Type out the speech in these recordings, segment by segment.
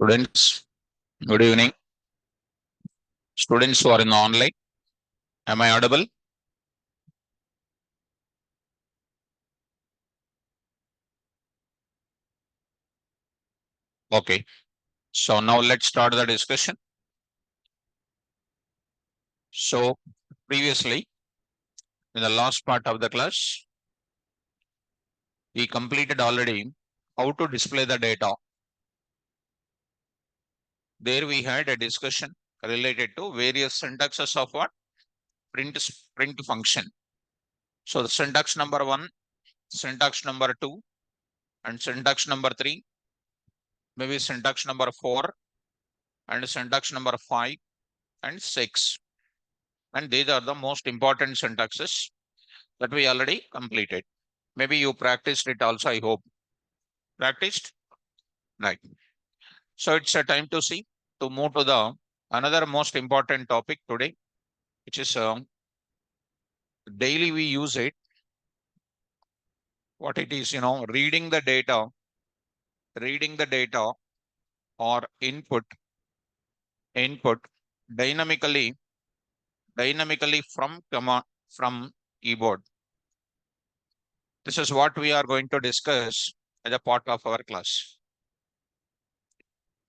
Students, good evening. Students who are in the online, am I audible? Okay. So now let's start the discussion. So previously, in the last part of the class, we completed already how to display the data. There we had a discussion related to various syntaxes of what? Print function. So the syntax number 1, syntax number 2, and syntax number 3, maybe syntax number 4, and syntax number 5 and 6. And these are the most important syntaxes that we already completed. Maybe you practiced it also, I hope. Practiced? Right. So it's a time to move to the another most important topic today, which is daily we use it. What it is, reading the data or input dynamically, from keyboard. This is what we are going to discuss as a part of our class.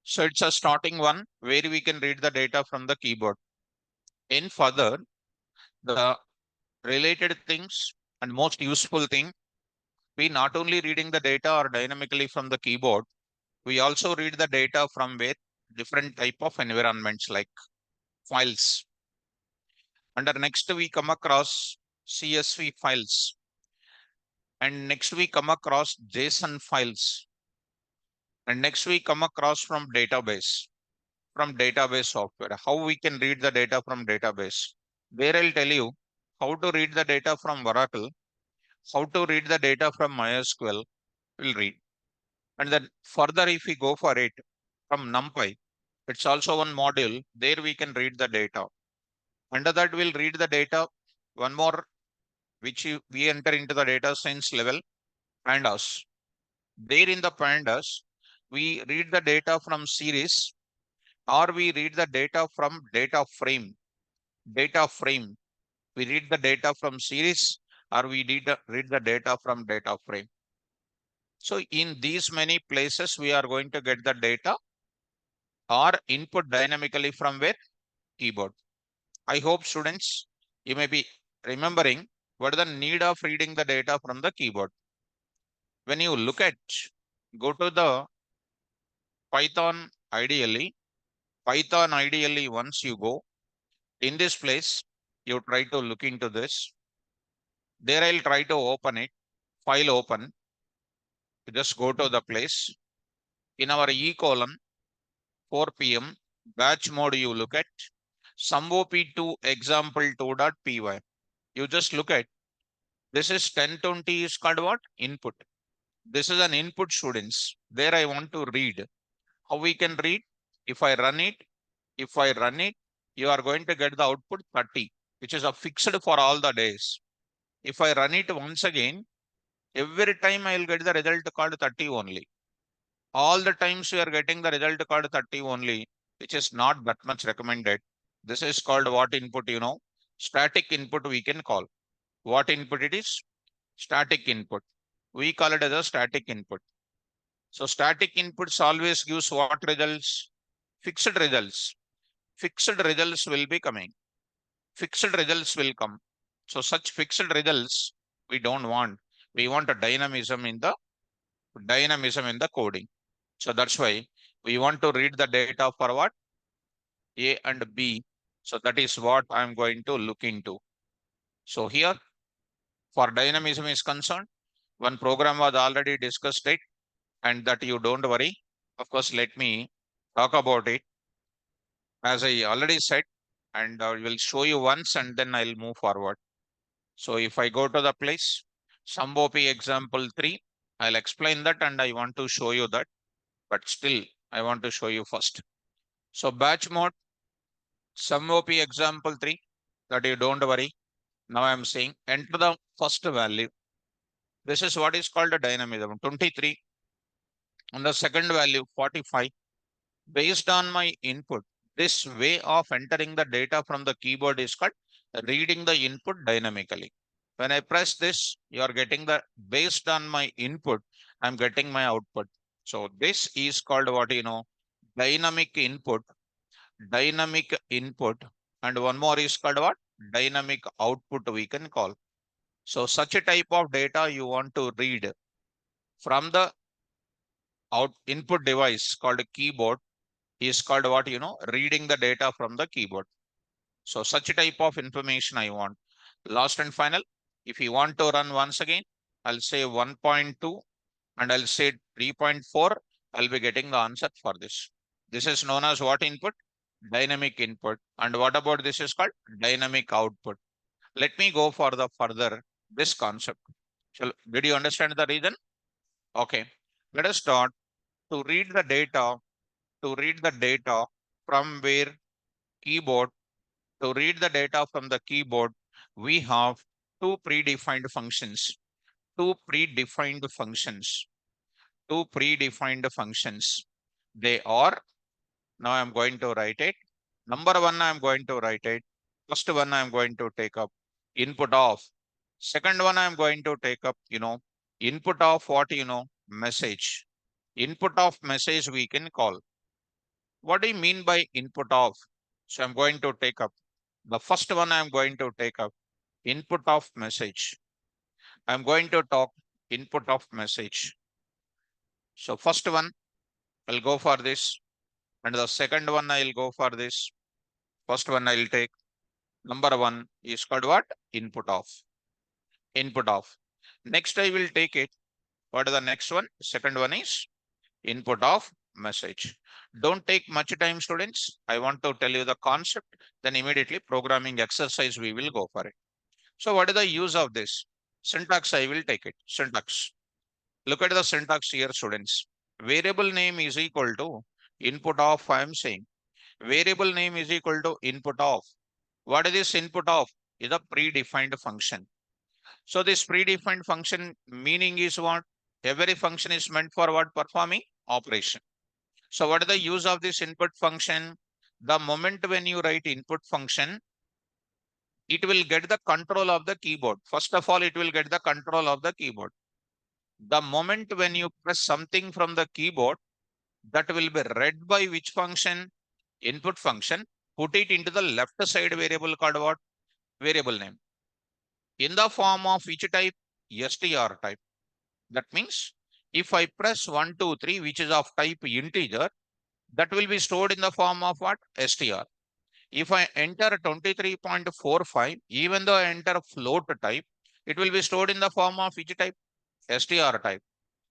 So it's a starting one where we can read the data from the keyboard. In further, the related things and most useful thing, we not only reading the data or dynamically from the keyboard, we also read the data from where different type of environments like files. Under next we come across CSV files, and next we come across JSON files, and next we come across from database software. How we can read the data from database? Where I'll tell you how to read the data from Oracle, how to read the data from MySQL, we'll read. And then further, if we go for it from NumPy, it's also one module. There we can read the data. Under that, we'll read the data. One more, which we enter into the data science level, pandas. There in the pandas, we read the data from series, or we read the data from data frame. Data frame. We read the data from series, or we read the data from data frame. So in these many places, we are going to get the data or input dynamically from where? Keyboard. I hope students, you may be remembering what is the need of reading the data from the keyboard. When you look at, go to the Python ideally, once you go in this place, you try to look into this. There I'll try to open it, file open. You just go to the place. In our E column, 4 p.m. batch mode, you look at SumOP2 example2.py. You just look at this is 1020 is called what? Input. This is an input, students. There I want to read. How we can read? If I run it, you are going to get the output 30, which is a fixed for all the days. If I run it once again, every time I will get the result called 30 only. All the times we are getting the result called 30 only, which is not that much recommended. This is called what input, static input we can call. What input it is? Static input. We call it as a static input. So static inputs always gives what results? Fixed results. Fixed results will be coming. Fixed results will come. So such fixed results we don't want. We want a dynamism in the coding. So that's why we want to read the data for what? A and B. So that is what I'm going to look into. So here, for dynamism is concerned, one program was already discussed it, and that you don't worry. Of course, let me talk about it. As I already said, and I will show you once and then I'll move forward. So if I go to the place, SumOP example 3, I'll explain that and I want to show you that, but still I want to show you first. So batch mode, SumOP example 3, that you don't worry. Now I'm saying enter the first value. This is what is called a dynamism, 23. And the second value, 45. based on my input. This way of entering the data from the keyboard is called reading the input dynamically. When I press this, you are getting the based on my input, I'm getting my output. So this is called what dynamic input, dynamic input, and one more is called what? Dynamic output we can call. So such a type of data you want to read from the out input device called a keyboard is called what reading the data from the keyboard. So such a type of information I want. Last and final, if you want to run once again, I'll say 1.2 and I'll say 3.4. I'll be getting the answer for this. This is known as what input? Dynamic input. And what about this is called dynamic output. Let me go for the further this concept. So did you understand the reason? Okay. Let us start to read the data, to read the data from where keyboard. To read the data from the keyboard, we have two predefined functions. Two predefined functions. Two predefined functions. They are, now I'm going to write it. Number one, I'm going to write it. First one, I'm going to take up input of. Second one, I'm going to take up, input of what, message. Input of message we can call. What do you mean by input of? So I'm going to take up the first one. I'm going to take up input of message. I'm going to talk input of message. So first one, I'll go for this. And the second one, I'll go for this. First one, I'll take. Number one is called what? Input of. Input of. Next, I will take it. What is the next one? Second one is input of message. Don't take much time, students. I want to tell you the concept. Then immediately programming exercise, we will go for it. So what is the use of this? Syntax, I will take it. Syntax. Look at the syntax here, students. Variable name is equal to input of, I am saying. Variable name is equal to input of. What is this input of? Is a predefined function. So this predefined function meaning is what? Every function is meant for what? Performing operation. So what is the use of this input function? The moment when you write input function, it will get the control of the keyboard. First of all, it will get the control of the keyboard. The moment when you press something from the keyboard, that will be read by which function? Input function. Put it into the left side variable called what? Variable name. In the form of which type? str type. That means if I press 1, 2, 3, which is of type integer, that will be stored in the form of what? str. If I enter 23.45, even though I enter float type, it will be stored in the form of which type? str type.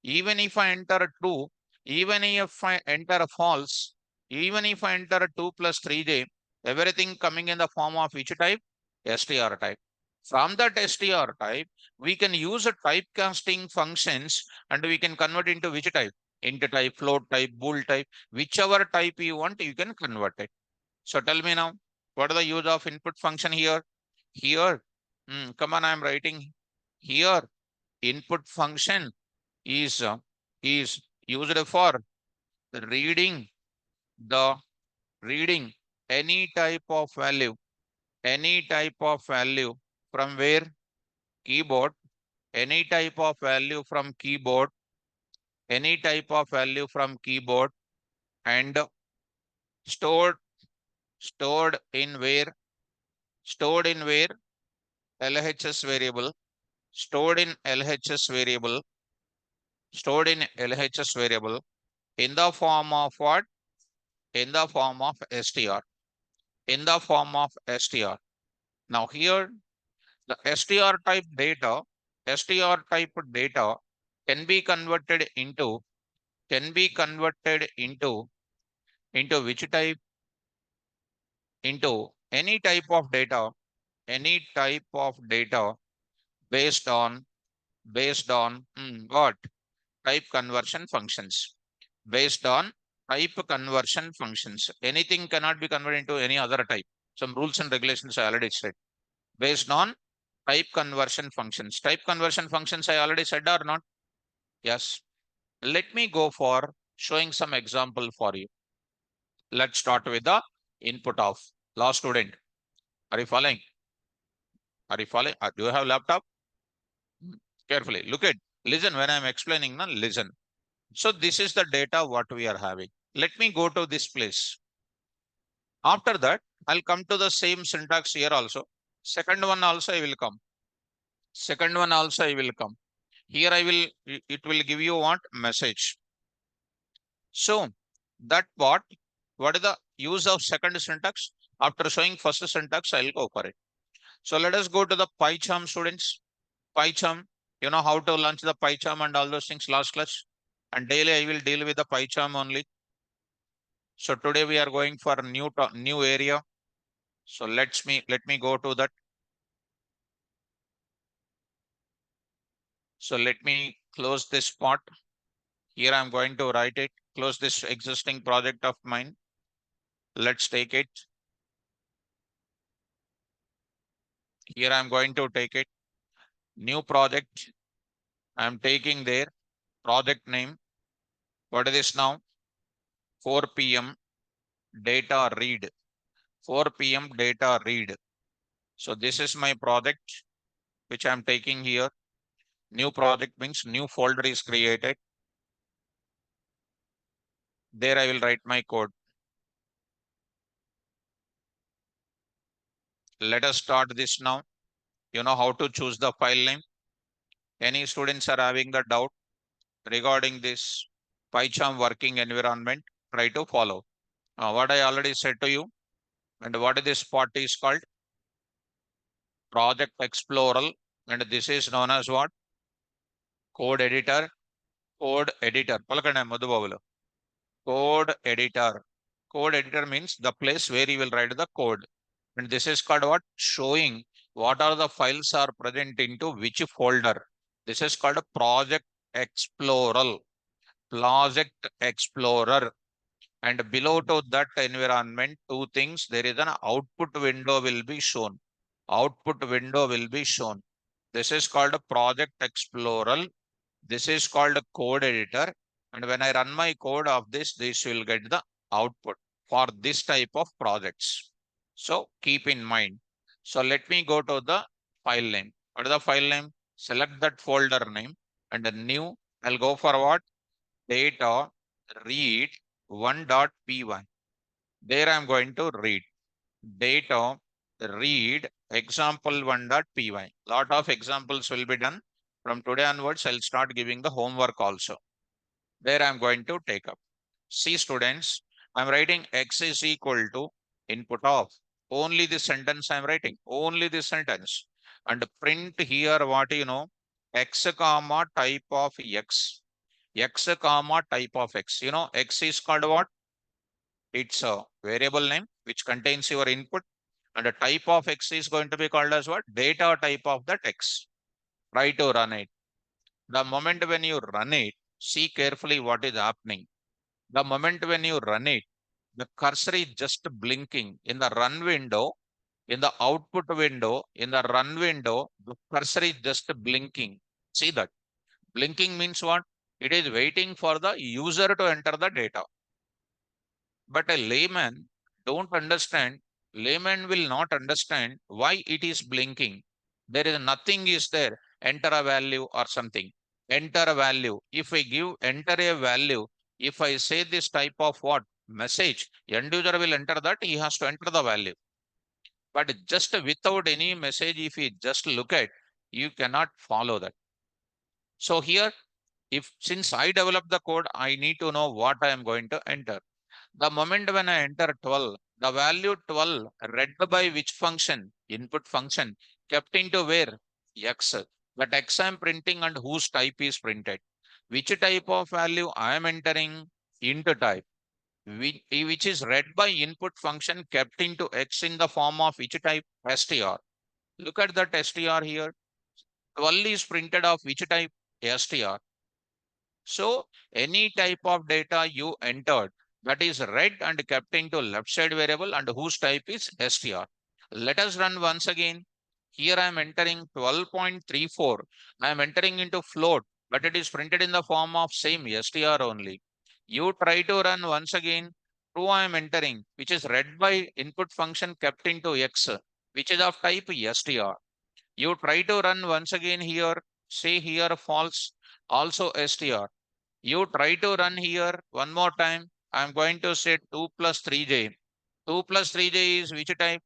Even if I enter true, even if I enter false, even if I enter 2 plus 3j, everything coming in the form of which type? str type. From that str type, we can use a typecasting functions and we can convert into which type? Int type, float type, bool type, whichever type you want, you can convert it. So tell me now, what is the use of input function here? Here, come on, I'm writing here. Input function is is used for reading the reading any type of value, any type of value from where? Keyboard, any type of value from keyboard, any type of value from keyboard, and stored stored in where? Stored in where? LHS variable, stored in LHS variable, stored in LHS variable in the form of what? In the form of str. In the form of str. Now here, the str type data, str type data can be converted into, can be converted into which type? Into any type of data, any type of data based on, what? Type conversion functions. Based on type conversion functions. Anything cannot be converted into any other type. Some rules and regulations I already said. Based on type conversion functions. Type conversion functions I already said or not? Yes. Let me go for showing some example for you. Let's start with the input of last student. Are you following? Are you following? Do you have laptop? Carefully look at, listen when I'm explaining. Now listen. So this is the data what we are having. Let me go to this place. After that, I'll come to the same syntax here also. Second one also I will come. Second one also I will come. Here I will, it will give you what? Message. So that what is the use of second syntax? After showing first syntax, I'll go for it. So let us go to the PyCharm students. PyCharm, you know how to launch the PyCharm and all those things last class. And daily I will deal with the PyCharm only. So today we are going for a new area. So let me go to that. So let me close this part. Here I'm going to write it. Close this existing project of mine. Let's take it. Here I'm going to take it. New project. I'm taking there. Project name. What is this now? 4 p.m. data read. 4 p.m. data read. So this is my project which I'm taking here. New project means new folder is created. There I will write my code. Let us start this now. You know how to choose the file name. Any students are having the doubt regarding this PyCharm working environment, try to follow. What I already said to you, and what this part is called? Project Explorer, and this is known as what? Code editor. Code editor. Palakanda Madhubavulu. Code editor. Code editor means the place where you will write the code. And this is called what? Showing what are the files are present into which folder. This is called a Project Explorer. Project Explorer. And below to that environment, two things, there is an output window will be shown. Output window will be shown. This is called a Project Explorer. This is called a code editor. And when I run my code of this will get the output for this type of projects. So keep in mind. So let me go to the file name. What is the file name? Select that folder name and a new. I'll go for what? Data read 1.py. There I'm going to read data read example 1.py. Lot of examples will be done. From today onwards, I'll start giving the homework also. There I'm going to take up. See students, I'm writing x is equal to input of. Only this sentence I'm writing. Only this sentence. And print here what you know, x comma type of x. X comma type of x. You know, x is called what? It's a variable name which contains your input. And the type of x is going to be called as what? Data type of that x. Try to run it. The moment when you run it, see carefully what is happening. The moment when you run it, the cursor is just blinking in the run window, in the output window, in the run window, the cursor is just blinking. See that? Blinking means what? It is waiting for the user to enter the data. But a layman will not understand why it is blinking. There is nothing is there. Enter a value or something. Enter a value. If I give enter a value, if I say this type of what? Message, end user will enter that, he has to enter the value. But just without any message, if you just look at, you cannot follow that. So here, if since I develop the code, I need to know what I am going to enter. The moment when I enter 12, the value 12 read by which function? Input function kept into where? X. That X I am printing and whose type is printed. Which type of value I am entering? Int type. Which is read by input function kept into X in the form of which type? str. Look at that str here. 12 is printed of which type? str. So any type of data you entered that is read and kept into left side variable and whose type is str. Let us run once again. Here I am entering 12.34. I am entering into float, but it is printed in the form of same str only. You try to run once again. true I am entering, which is read by input function kept into X, which is of type str. You try to run once again here, say here false, also str. You try to run here one more time. I'm going to say 2 plus 3j. 2 plus 3j is which type?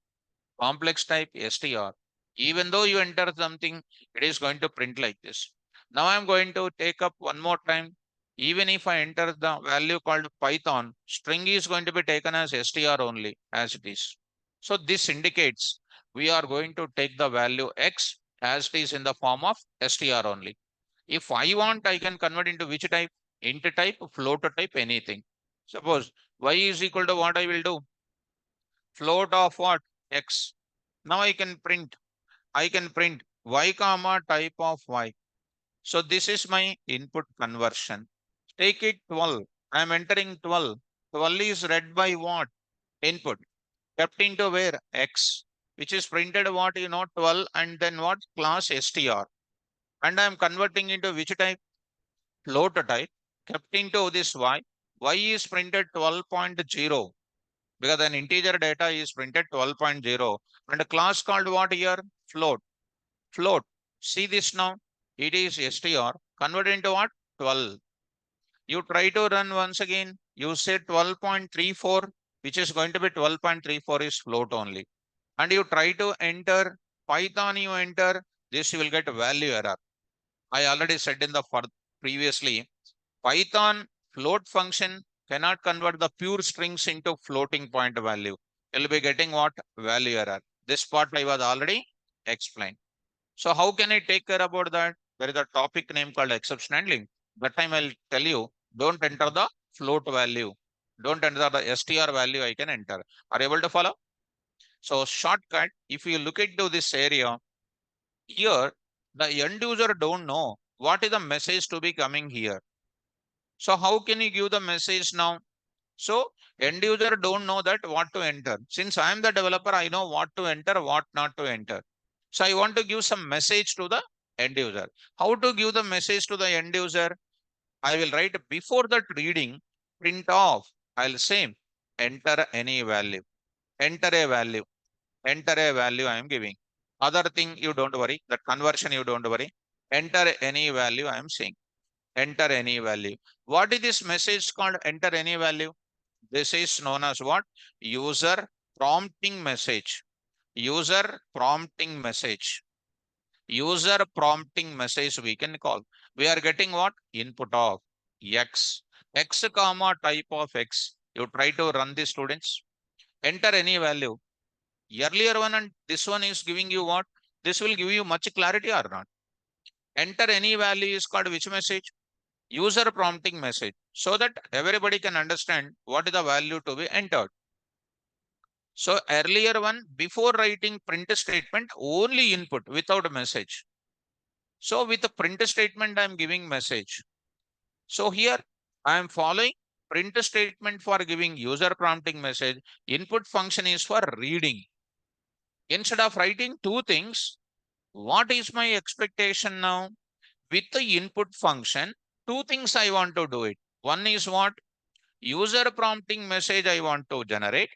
Complex type str. Even though you enter something, it is going to print like this. Now I'm going to take up one more time. Even if I enter the value called Python, string is going to be taken as str only as it is. So this indicates we are going to take the value x as it is in the form of str only. If I want, I can convert into which type? Int type, float type, anything. Suppose y is equal to what I will do? Float of what? X. Now I can print y comma type of y. So this is my input conversion. Take it 12. I am entering 12. 12 is read by what? Input. Kept into where? X. Which is printed what? 12 and then what? Class str. And I am converting into which type? Float type. Kept into this y. Y is printed 12.0 because an integer data is printed 12.0 and a class called what here? Float. Float. See this now. It is str. Convert into what? 12. You try to run once again. You say 12.34, which is going to be 12.34 is float only. And you try to enter Python, you enter this, you will get value error. I already said in the previously, Python float function cannot convert the pure strings into floating point value. You'll be getting what? Value error. This part I was already explained. So how can I take care about that? There is a topic name called exception handling. That time I'll tell you, don't enter the float value. Don't enter the str value I can enter. Are you able to follow? So shortcut, if you look into this area, here the end user don't know what is the message to be coming here. So how can you give the message now? So end user don't know that what to enter. Since I am the developer, I know what to enter, what not to enter. So I want to give some message to the end user. How to give the message to the end user? I will write before that reading, print off. I'll say enter any value. Enter a value. Enter a value I am giving. Other thing you don't worry. That conversion you don't worry. Enter any value I am saying. Enter any value. What is this message called enter any value? This is known as what? User prompting message. User prompting message. User prompting message we can call. We are getting what? Input of X. X comma type of X. You try to run the students. Enter any value. Earlier one and this one is giving you what? This will give you much clarity or not. Enter any value is called which message? User prompting message. So that everybody can understand what is the value to be entered. So earlier one, before writing print statement, only input without message. So with the print statement, I'm giving message. So here I am following print statement for giving user prompting message. Input function is for reading. Instead of writing two things, what is my expectation now? With the input function, two things I want to do it. One is what? User prompting message I want to generate.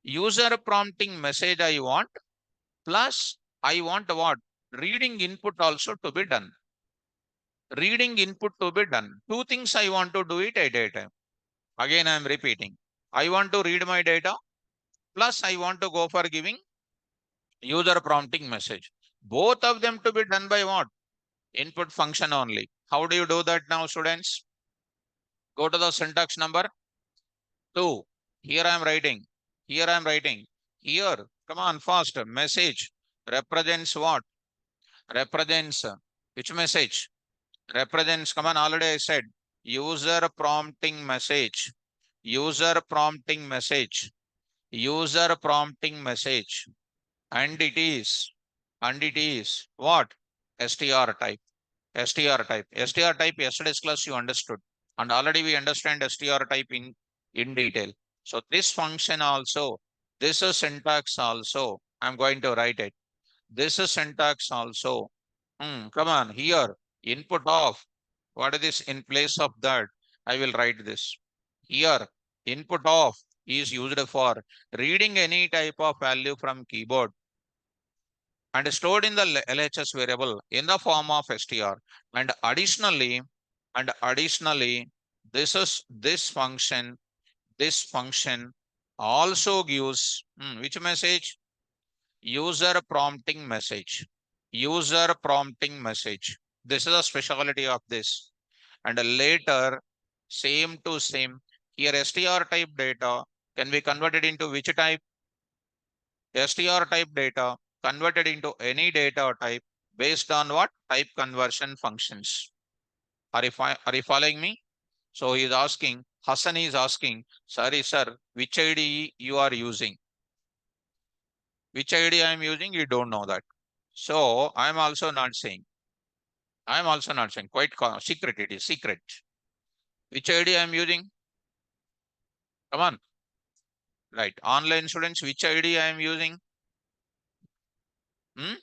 User prompting message I want. Plus, I want what? Reading input also to be done. Reading input to be done. Two things I want to do it at a time. Again, I am repeating. I want to read my data. Plus, I want to go for giving user prompting message. Both of them to be done by what? Input function only. How do you do that now, students? Go to the syntax number 2. Here I am writing. Here I am writing. Here, come on, fast. Message represents what? Represents which message? Represents, come on, already I said. User prompting message. User prompting message. User prompting message. And it is. And it is what? str type. str type. str type, yesterday's class you understood. And already we understand str type in detail. So this function also, this is syntax also, I'm going to write it. This is syntax also. Come on, here, input of, what is this in place of that? I will write this. Here, input of is used for reading any type of value from keyboard and stored in the LHS variable in the form of str. And additionally, this function also gives which message? User prompting message. User prompting message. This is a specialty of this. And later, same to same. Here, str type data can be converted into which type? str type data converted into any data type based on what? Type conversion functions. Are you following me? So he is asking, Hassan is asking, sorry, sir, which ID you are using? Which ID I am using? You don't know that. So I am also not saying. I am also not saying. Quite secret it is. Secret. Which ID I am using? Come on. Right. Online students, which ID I am using? Hmm?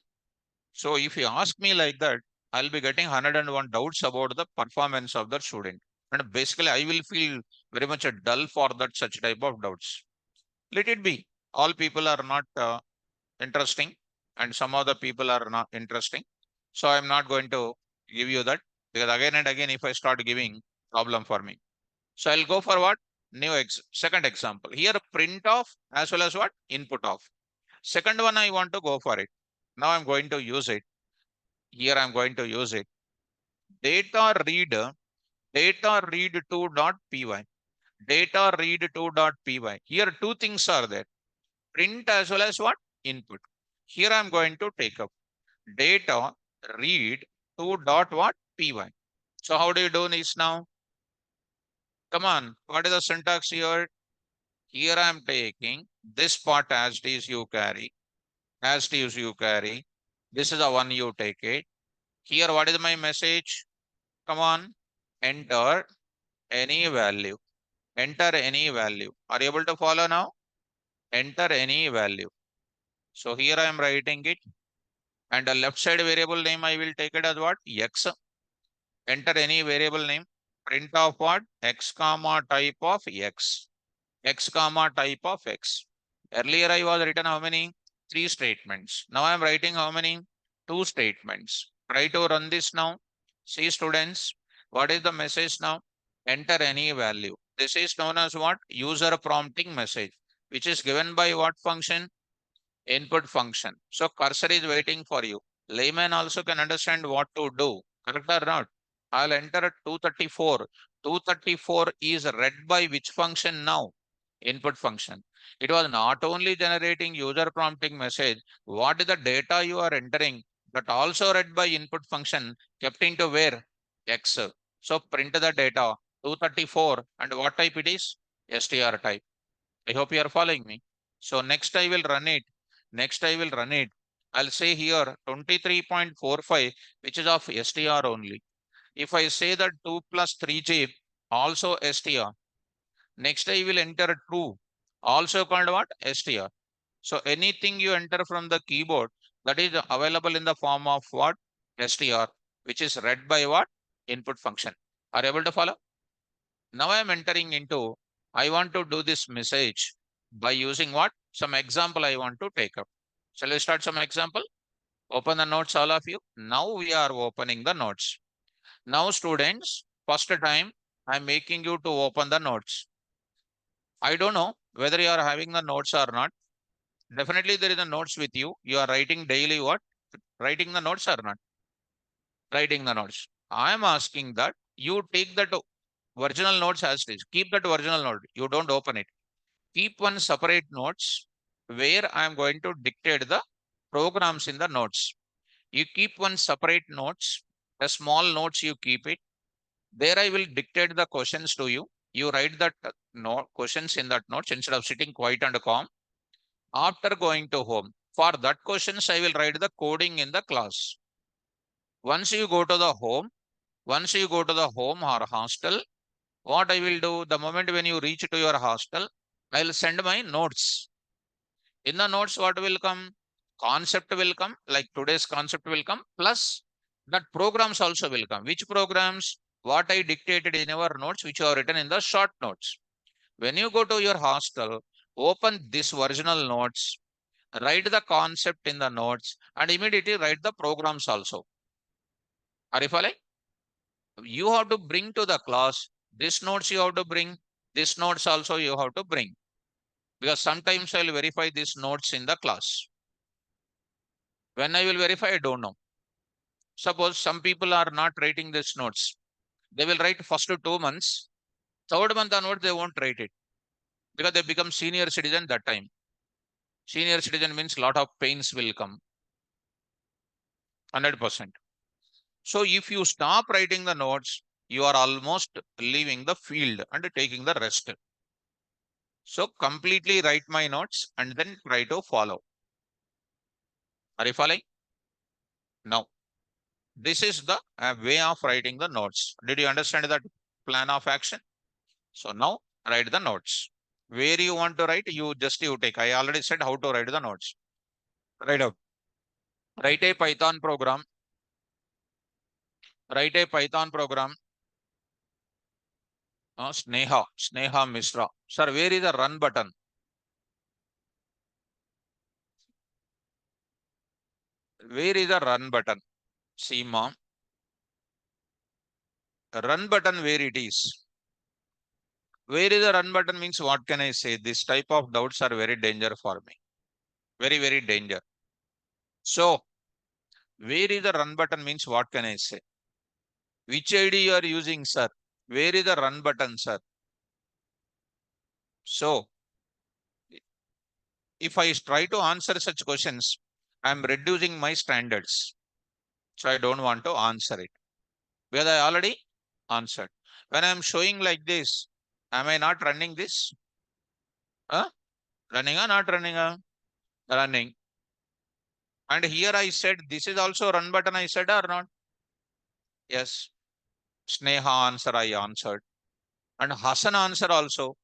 So if you ask me like that, I'll be getting 101 doubts about the performance of the student. And basically, I will feel very much a dull for that such type of doubts. Let it be. All people are not interesting, and some of the people are not interesting. So I'm not going to give you that because again and again, if I start giving problem for me. So I'll go for what? Second example. Here print off as well as what? Input off. Second one, I want to go for it. Now I'm going to use it. Here I'm going to use it. Data read, data read to.py. Data read to.py. Here two things are there. Print as well as what? Input. Here I'm going to take up data read to dot what? Py. So how do you do this now? Come on. What is the syntax here? Here I'm taking this part as it is you carry. As it is you carry. This is the one you take it. Here, what is my message? Come on. Enter any value. Enter any value. Are you able to follow now? Enter any value. So here I am writing it. And the left side variable name, I will take it as what? X. Enter any variable name. Print of what? X comma type of X. X comma type of X. Earlier I was written how many? 3 statements. Now I am writing how many? 2 statements. Try to run this now. See students, what is the message now? Enter any value. This is known as what? User prompting message, which is given by what function? Input function. So cursor is waiting for you. Layman also can understand what to do. Correct or not? I'll enter 234. 234 is read by which function now? Input function. It was not only generating user prompting message, what is the data you are entering, but also read by input function kept into where? X. So print the data 234 and what type it is? str type. I hope you are following me. So next I will run it. Next I will run it. I'll say here 23.45, which is of str only. If I say that 2 plus 3j also str. Next I will enter true, also called what? str. So anything you enter from the keyboard that is available in the form of what? str, which is read by what? Input function. Are you able to follow? Now I am entering into, I want to do this message by using what? Some example I want to take up. Shall we start some example? Open the notes, all of you. Now we are opening the notes. Now students, first time I am making you to open the notes. I don't know whether you are having the notes or not. Definitely there is a notes with you. You are writing daily what? Writing the notes or not? Writing the notes. I am asking that you take that original notes as it is. Keep that original note. You don't open it. Keep one separate notes where I am going to dictate the programs in the notes. You keep one separate notes, the small notes you keep it. There I will dictate the questions to you. You write that questions in that notes instead of sitting quiet and calm. After going to home, for that questions I will write the coding in the class. Once you go to the home, once you go to the home or hostel, what I will do the moment when you reach to your hostel, I will send my notes. In the notes, what will come? Concept will come, like today's concept will come, plus that programs also will come. Which programs? What I dictated in our notes, which are written in the short notes. When you go to your hostel, open this original notes, write the concept in the notes, and immediately write the programs also. Are you following? You have to bring to the class. This notes you have to bring. This notes also you have to bring. Because sometimes I'll verify these notes in the class. When I will verify, I don't know. Suppose some people are not writing these notes. They will write first 2 months. Third month onward, they won't write it because they become senior citizen that time. Senior citizen means lot of pains will come. 100%. So if you stop writing the notes, you are almost leaving the field and taking the rest. So completely write my notes and then try to follow. Are you following? Now, this is the way of writing the notes. Did you understand that plan of action? So now write the notes. Where you want to write, you take. I already said how to write the notes. Write out. Write a Python program. Write a Python program. Sneha Misra. Sir, where is the run button? Where is the run button? Seema. Run button where it is. Where is the run button means what can I say? This type of doubts are very danger for me. Very, very danger. So, where is the run button means what can I say? Which ID you are using, sir? Where is the run button, sir? So, if I try to answer such questions, I am reducing my standards. So, I don't want to answer it because I already answered. When I am showing like this, am I not running this? Huh? Running or not running? Running. And here I said, this is also run button, I said or not? Yes. Sneha answer, I answered. And Hassan answer also.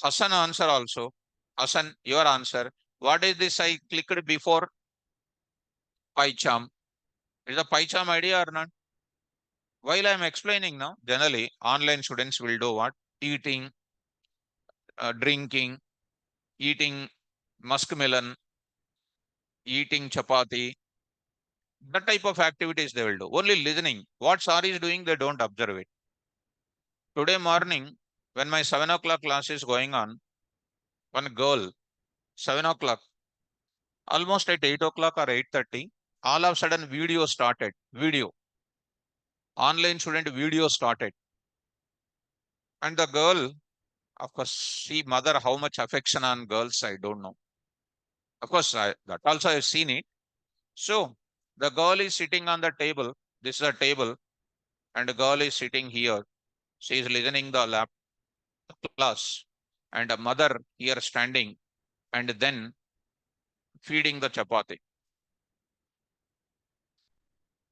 Hassan answer also. Hassan, your answer. What is this I clicked before? PyCharm. Is the PyCharm idea or not? While I am explaining now, generally online students will do what? Eating, drinking, eating muskmelon, eating chapati, that type of activities they will do. Only listening. What sir is doing, they don't observe it. Today morning, when my 7 o'clock class is going on, one girl, 7 o'clock, almost at 8 o'clock or 8:30, all of a sudden video started. Video. Online student video started. And the girl, of course, see mother, how much affection on girls, I don't know. Of course, that also I've seen it. So the girl is sitting on the table. This is a table, and the girl is sitting here. She is listening the lap class, and a mother here standing, and then feeding the chapati.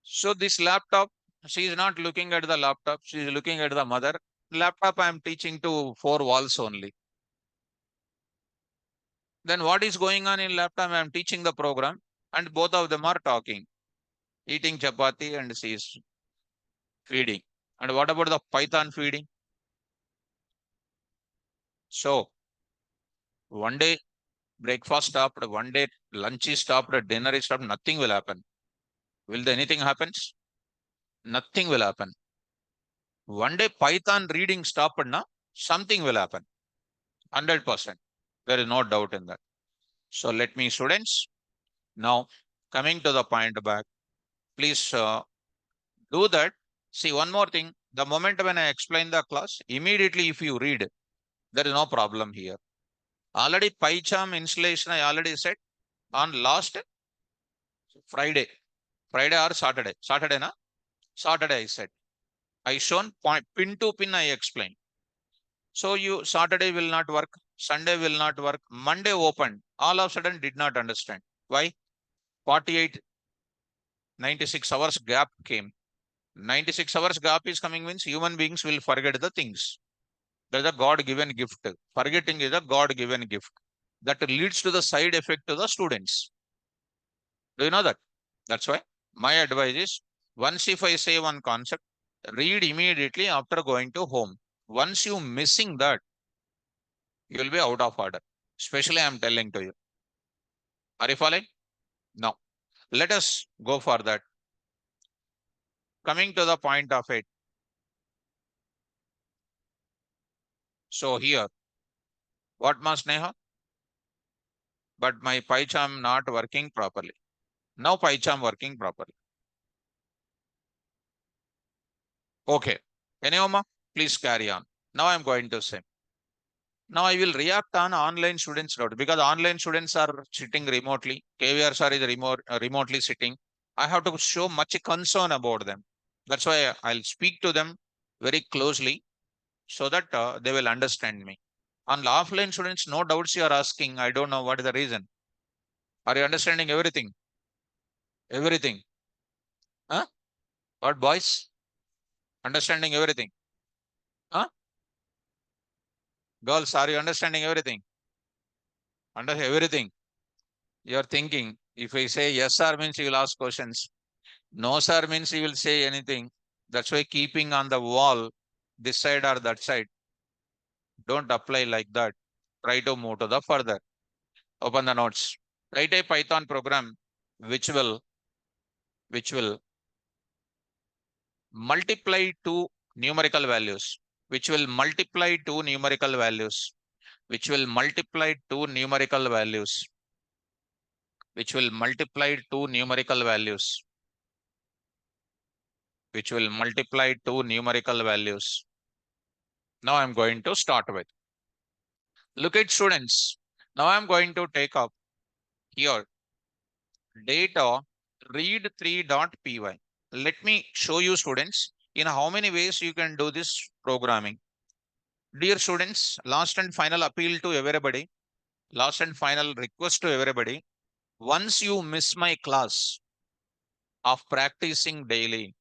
So this laptop, she is not looking at the laptop. She is looking at the mother. Laptop I am teaching to four walls only. Then what is going on in laptop? I am teaching the program, and both of them are talking, eating chapati, and she is feeding. And what about the Python feeding? So one day breakfast stopped, one day lunch is stopped, dinner is stopped, nothing will happen. Will there anything happens? Nothing will happen. One day Python reading stopped, na something will happen. 100%. There is no doubt in that. So let me, students, now coming to the point back, please do that. See, one more thing. The moment when I explain the class, immediately if you read, there is no problem here. Already PyCharm installation, I already said on last Friday. Friday or Saturday. Saturday, na? Saturday, I said. I shown point, pin to pin, I explained. So you Saturday will not work, Sunday will not work, Monday opened. All of a sudden did not understand. Why? 48, 96 hours gap came. 96 hours gap is coming means human beings will forget the things. That is a God-given gift. Forgetting is a God-given gift. That leads to the side effect to the students. Do you know that? That's why my advice is, once if I say one concept, read immediately after going to home. Once you missing that, You will be out of order. Especially I am telling to you. Are you following? No. Let us go for that. Coming to the point of it. So here, what must Neha? But my PyCharm not working properly. Now PyCharm working properly. Okay. Anyoma, please carry on. Now I'm going to say. Now I will react on online students doubt because online students are sitting remotely. K.V.R. sir is remotely sitting. I have to show much concern about them. That's why I'll speak to them very closely so that they will understand me. On offline students, no doubts you are asking. I don't know what is the reason. Are you understanding everything? Everything. Huh? What boys? Understanding everything. Huh? Girls, are you understanding everything? Under everything. You are thinking. If I say yes, sir, means you will ask questions. No, sir, means you will say anything. That's why keeping on the wall, this side or that side. Don't apply like that. Try to move to the further. Open the notes. Write a Python program which will multiply two numerical values, which will multiply two numerical values, which will multiply two numerical values, which will multiply two numerical values, which will multiply two numerical values. Now I'm going to start with. Look at students. Now I'm going to take up here data read 3.py. Let me show you students in how many ways you can do this programming. Dear students, last and final appeal to everybody, last and final request to everybody. Once you miss my class of practicing daily,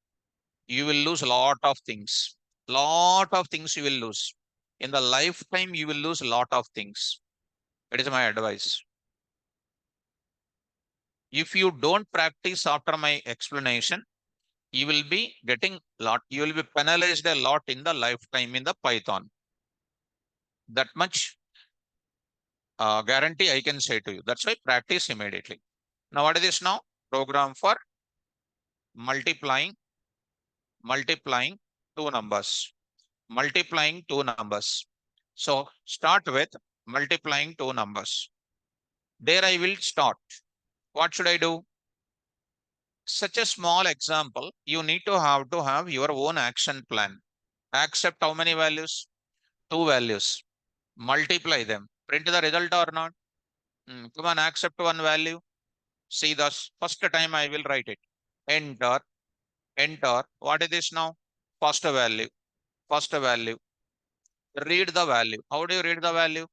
you will lose a lot of things. Lot of things you will lose. In the lifetime, you will lose a lot of things. It is my advice. If you don't practice after my explanation, you will be getting lot, you will be penalized a lot in the lifetime in the Python. That much guarantee I can say to you. That's why practice immediately. Now, what is this now? Program for multiplying, multiplying two numbers, multiplying two numbers. So start with multiplying two numbers. There I will start. What should I do? Such a small example, you need to have your own action plan. Accept how many values? Two values. Multiply them. Print the result or not? Come on, accept one value. See this. First time I will write it. Enter. Enter. What is this now? First value. First value. Read the value. How do you read the value?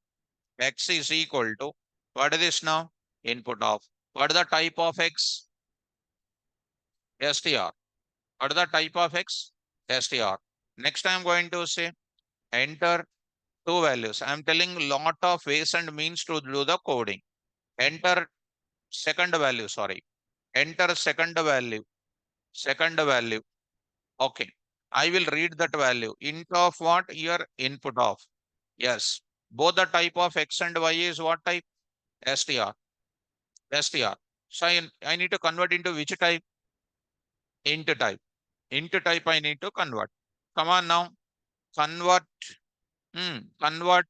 X is equal to. What is this now? Input of. What is the type of X? str. What is the type of X? str. Next I am going to say enter two values. I am telling lot of ways and means to do the coding. Enter second value, sorry. Enter second value. Second value. Okay. I will read that value. Int of what? Your input of. Yes. Both the type of X and Y is what type? str. str. So I need to convert into which type? Int type. Int type I need to convert. Come on now. Convert. Convert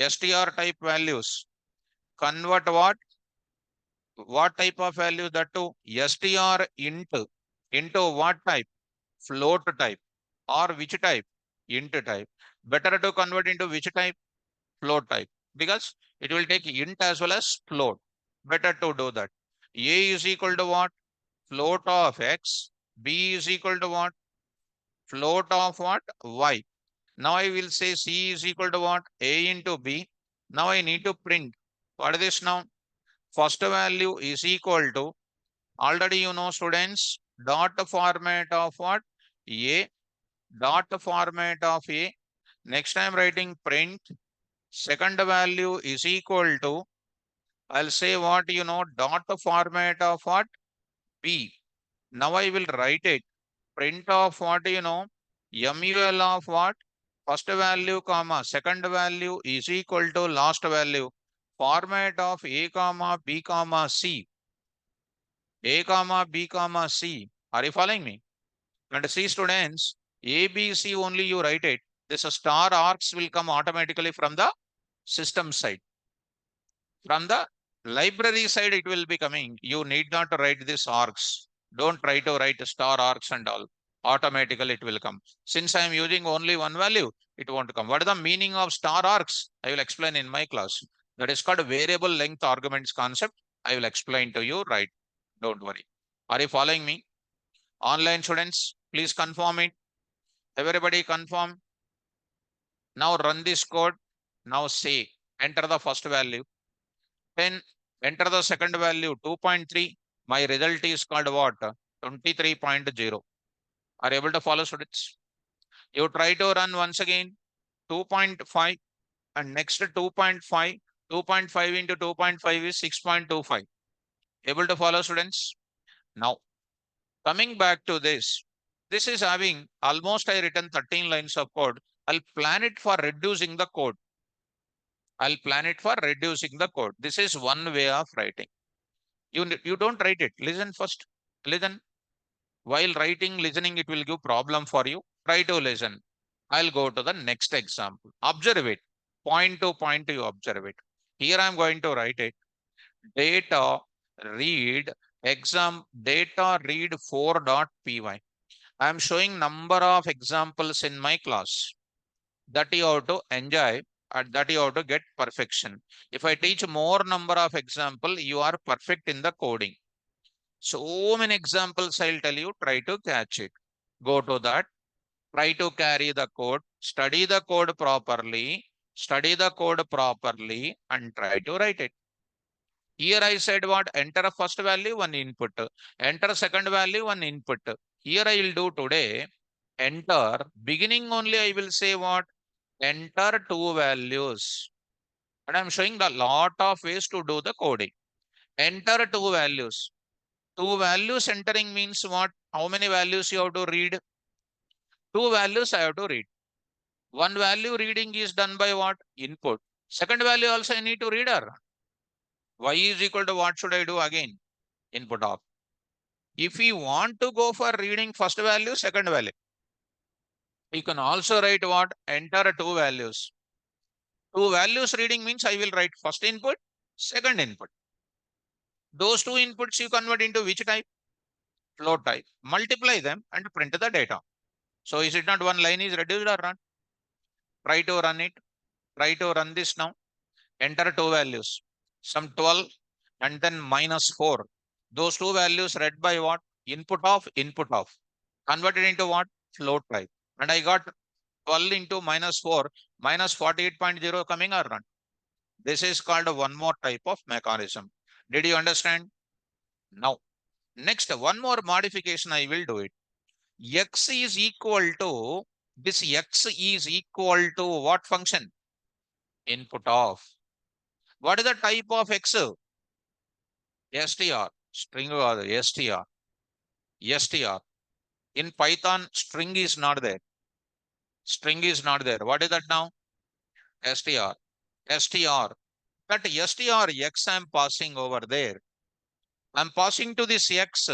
str type values. Convert what? What type of values that to? str into what type? Float type. Or which type? Int type. Better to convert into which type? Float type. Because it will take int as well as float. Better to do that. A is equal to what? Float of x. B is equal to what? Float of what? Y. Now I will say C is equal to what? A into B. Now I need to print. What is this now? First value is equal to, already you know students, dot format of what? A, dot format of A. Next I am writing print. Second value is equal to, I'll say what you know, dot format of what? B. Now I will write it. Print of what you know? MUL of what? first value comma second value is equal to last value. Format of A comma B comma C. A comma B comma C. Are you following me? And see students, A, B, C only you write it. This star arcs will come automatically from the system side. From the library side, it will be coming. You need not to write this arcs. Don't try to write star arcs and all. Automatically it will come. Since I am using only one value, it won't come. What is the meaning of star arcs? I will explain in my class. That is called variable length arguments concept. I will explain to you, right? Don't worry. Are you following me? Online students, please confirm it. Everybody confirm. Now run this code. Now say, enter the first value. Then enter the second value 2.3. My result is called what? 23.0. Are you able to follow students? You try to run once again 2.5 and next 2.5. 2.5 into 2.5 is 6.25. Able to follow students? Now coming back to this. This is having almost I written 13 lines of code. I'll plan it for reducing the code. I'll plan it for reducing the code. This is one way of writing. You don't write it. Listen first. Listen. While writing, listening, it will give problem for you. Try to listen. I'll go to the next example. Observe it. Point to point you observe it. Here I'm going to write it. Data read exam data read 4.py. I'm showing number of examples in my class that you have to enjoy and that you have to get perfection. If I teach more number of example, you are perfect in the coding. So many examples I'll tell you, try to catch it. Go to that, try to carry the code, study the code properly, and try to write it. Here I said what? Enter first value, one input. Enter second value, one input. Here I will do today, enter, beginning only I will say what? Enter two values. And I'm showing the lot of ways to do the coding. Enter two values. Two values entering means what? How many values you have to read? Two values I have to read. One value reading is done by what? Input. Second value also I need to read her. Y is equal to what should I do again? Input of. If we want to go for reading first value, second value, you can also write what? Enter two values. Two values reading means I will write first input, second input. Those two inputs you convert into which type? Float type. Multiply them and print the data. So is it not one line is reduced or not? Try to run it. Try to run this now. Enter two values. Some 12 and then -4. Those two values read by what? Input of. Converted into what? Float type. And I got 12 into -4, -48.0 coming or not? This is called one more type of mechanism. Did you understand? Now, next, one more modification I will do it. X is equal to, this X is equal to what function? Input of. What is the type of X? str, string or str. In Python, string is not there. String is not there. What is that now? str. str. That str X I'm passing over there. I'm passing to this X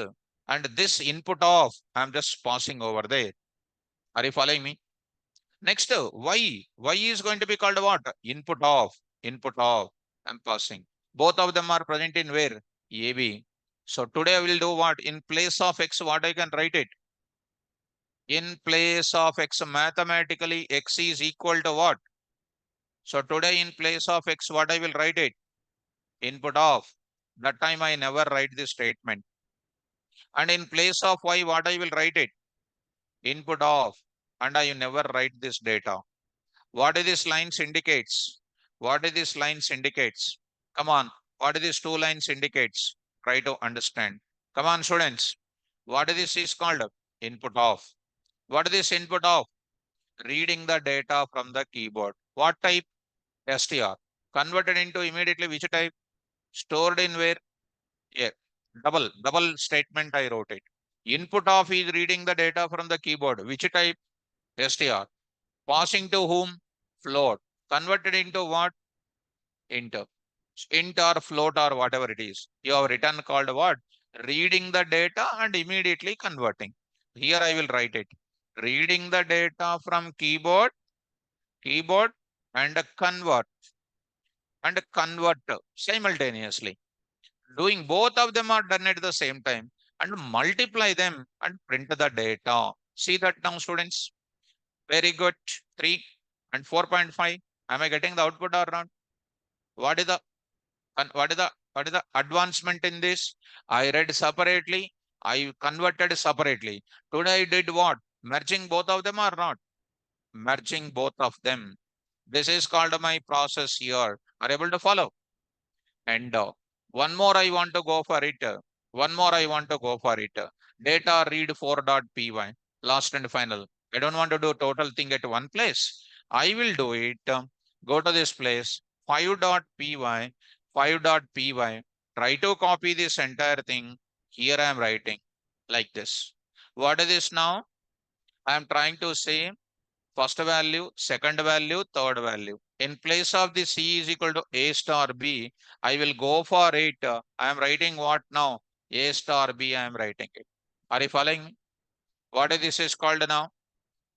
and this input of I'm just passing over there. Are you following me? Next, Y. Y is going to be called what? Input of. Input of. I'm passing. Both of them are present in where? AB. So today I will do what? In place of X, what I can write it? In place of X, mathematically, X is equal to what? So today in place of X, what I will write it? Input of. That time I never write this statement. And in place of Y, what I will write it? Input of. And I never write this data. What is this lines indicates? What is this lines indicates? Come on. What is this two lines indicates? Try to understand. Come on, students. What is this is called? Input of. What is this input of? Reading the data from the keyboard. What type? str. Converted into immediately which type? Stored in where? Yeah. Double statement I wrote it. Input of is reading the data from the keyboard. Which type? str. Passing to whom? Float. Converted into what? Int. Int or float or whatever it is. You have written called what? Reading the data and immediately converting. Here I will write it. Reading the data from keyboard and convert simultaneously. Doing both of them are done at the same time and multiply them and print the data. See that now, students? Very good. 3 and 4.5. Am I getting the output or not? What is the what is the advancement in this? I read separately. I converted separately. Today I did what? Merging both of them or not? Merging both of them. This is called my process here. Are you able to follow? And one more I want to go for it. One more I want to go for it. Data read 4.py. Last and final. I don't want to do total thing at one place. I will do it. Go to this place. 5.py. 5.py. Try to copy this entire thing. Here I am writing like this. What is this now? I am trying to say first value, second value, third value. In place of the C is equal to A star B, I will go for it. I am writing what now? A star B, I am writing it. Are you following me? What is this is called now?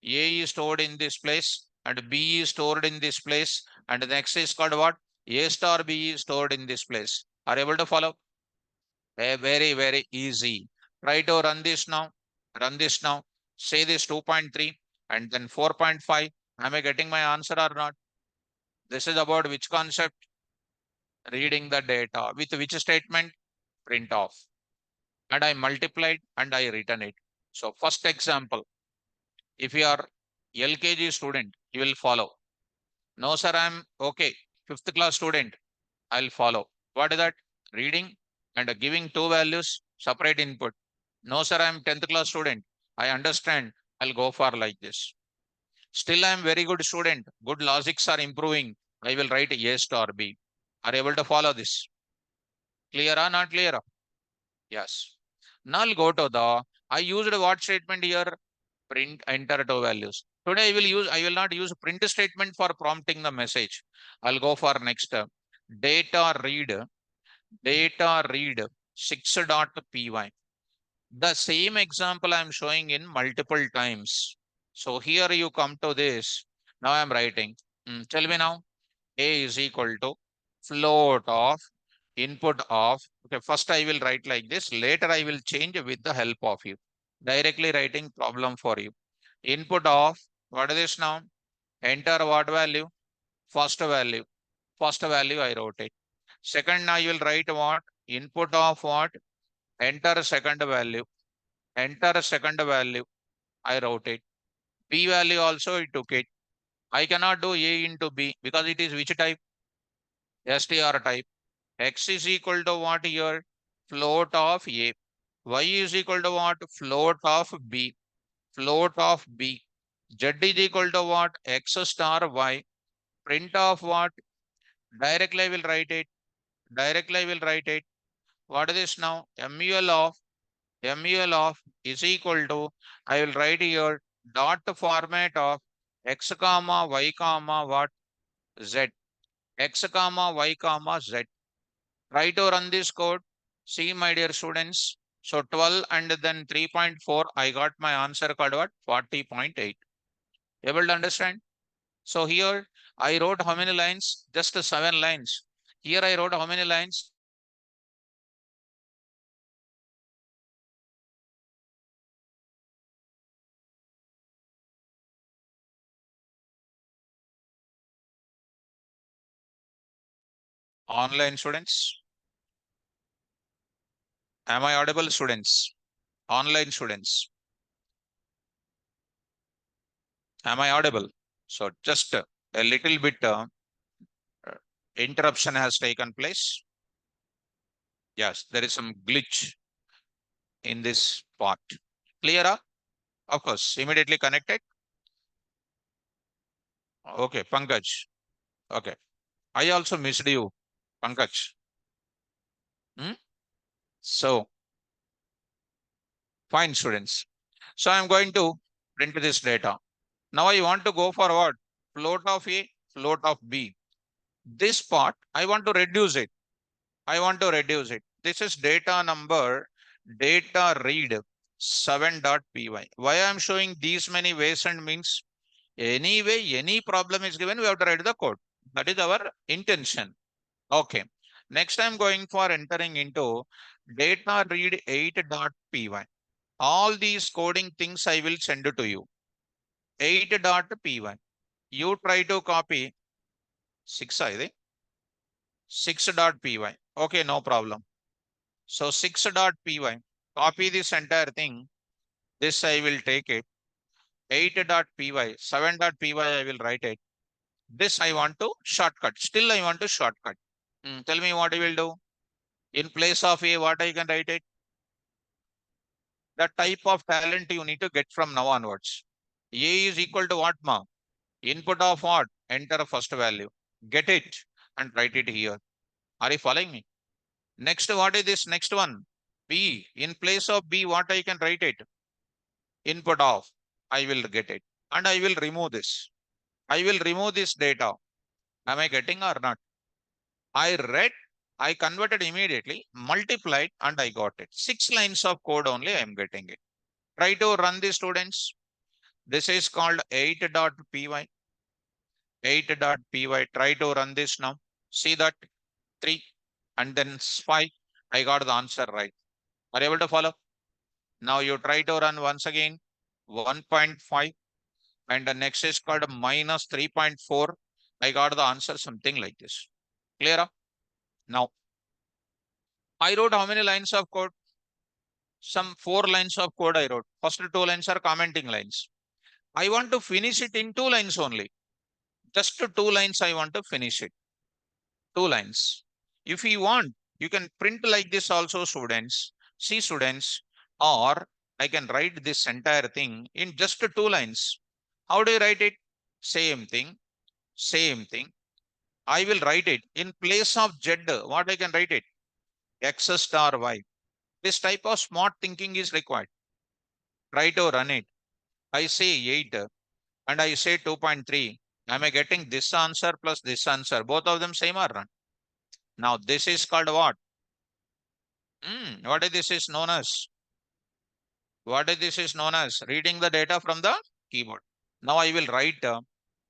A is stored in this place and B is stored in this place. And the next is called what? A star B is stored in this place. Are you able to follow? Very, very easy. Try to run this now. Run this now. Say this 2.3 and then 4.5. Am I getting my answer or not? This is about which concept? Reading the data. With which statement? Print off. And I multiplied and I written it. So first example, if you are LKG student, you will follow. No, sir, I'm okay. Fifth class student, I'll follow. What is that? Reading and giving two values, separate input. No, sir, I'm 10th class student. I understand. I'll go for like this. Still, I'm very good student. Good logics are improving. I will write A star B. Are you able to follow this? Clear or not clear? Yes. Now I'll go to the, I used what statement here? Print, enter two values. Today I will not use print statement for prompting the message. I'll go for next. Data read, data read 6.py. The same example I'm showing in multiple times. So here you come to this. Now I'm writing. Tell me now. A is equal to float of input of. Okay, first I will write like this. Later I will change with the help of you. Directly writing problem for you. Input of, what is this now? Enter what value? First value. First value I wrote it. Second I will write what? Input of what? Enter second value. Enter second value. I wrote it. B value also I took it. I cannot do A into B because it is which type? STR type. X is equal to what here? Float of A. Y is equal to what? Float of B. Float of B. Z is equal to what? X star Y. Print of what? Directly I will write it. Directly I will write it. What is this now? MUL of is equal to, I will write here dot format of X comma Y comma what? Z. X comma Y comma Z. Try to run this code. See, my dear students. So 12 and then 3.4, I got my answer called what? 40.8. Able to understand? So here I wrote how many lines? Just 7 lines. Here I wrote how many lines? Online students. Am I audible, students? Online students. Am I audible? So just a little bit interruption has taken place. Yes, there is some glitch in this part. Clear? Of course, immediately connected. Okay, Pankaj. Okay. I also missed you, Pankaj. Hmm? So, fine, students. So I'm going to print this data. Now I want to go for what? Float of A, float of B. This part, I want to reduce it. I want to reduce it. This is data number, data read 7.py. Why I am showing these many ways and means? Anyway, any problem is given, we have to write the code. That is our intention. Okay. Next, I'm going for entering into data read 8.py. All these coding things I will send it to you. 8.py. You try to copy 6, I think. 6.py. Okay, no problem. So 6.py. Copy this entire thing. This I will take it. 8.py. 7.py I will write it. This I want to shortcut. Still I want to shortcut. Tell me what I will do. In place of A, what I can write it? The type of talent you need to get from now onwards. A is equal to what, ma? Input of what? Enter a first value. Get it and write it here. Are you following me? Next, what is this next one? B. In place of B, what I can write it? Input of. I will get it. And I will remove this. I will remove this data. Am I getting or not? I read, I converted immediately, multiplied, and I got it. 6 lines of code only I am getting it. Try to run the students. This is called 8.py. 8.py. Try to run this now. See that 3 and then 5. I got the answer right. Are you able to follow? Now you try to run once again 1.5 and the next is called minus 3.4. I got the answer something like this. Clear? Now I wrote how many lines of code? Some 4 lines of code I wrote. First 2 lines are commenting lines. I want to finish it in 2 lines only. Just 2 lines I want to finish it. 2 lines. If you want, you can print like this also, students. See, students, or I can write this entire thing in just 2 lines. How do you write it? Same thing, same thing. I will write it in place of Z. What I can write it? X star Y. This type of smart thinking is required. Try to run it. I say 8 and I say 2.3. Am I getting this answer plus this answer? Both of them same or not? Now this is called what? What is this is known as? What is this is known as? Reading the data from the keyboard. Now I will write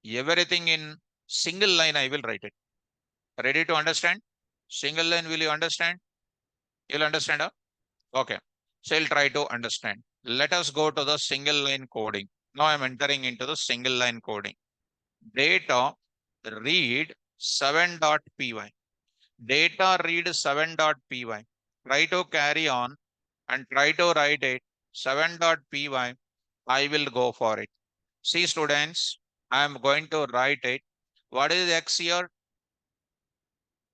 everything in single line. I will write it. Ready to understand? Single line, will you understand? You'll understand? Huh? Okay. So I'll try to understand. Let us go to the single line coding. Now I'm entering into the single line coding. Data read 7.py. Data read 7.py. Try to carry on and try to write it 7.py. I will go for it. See, students, I am going to write it. What is X here?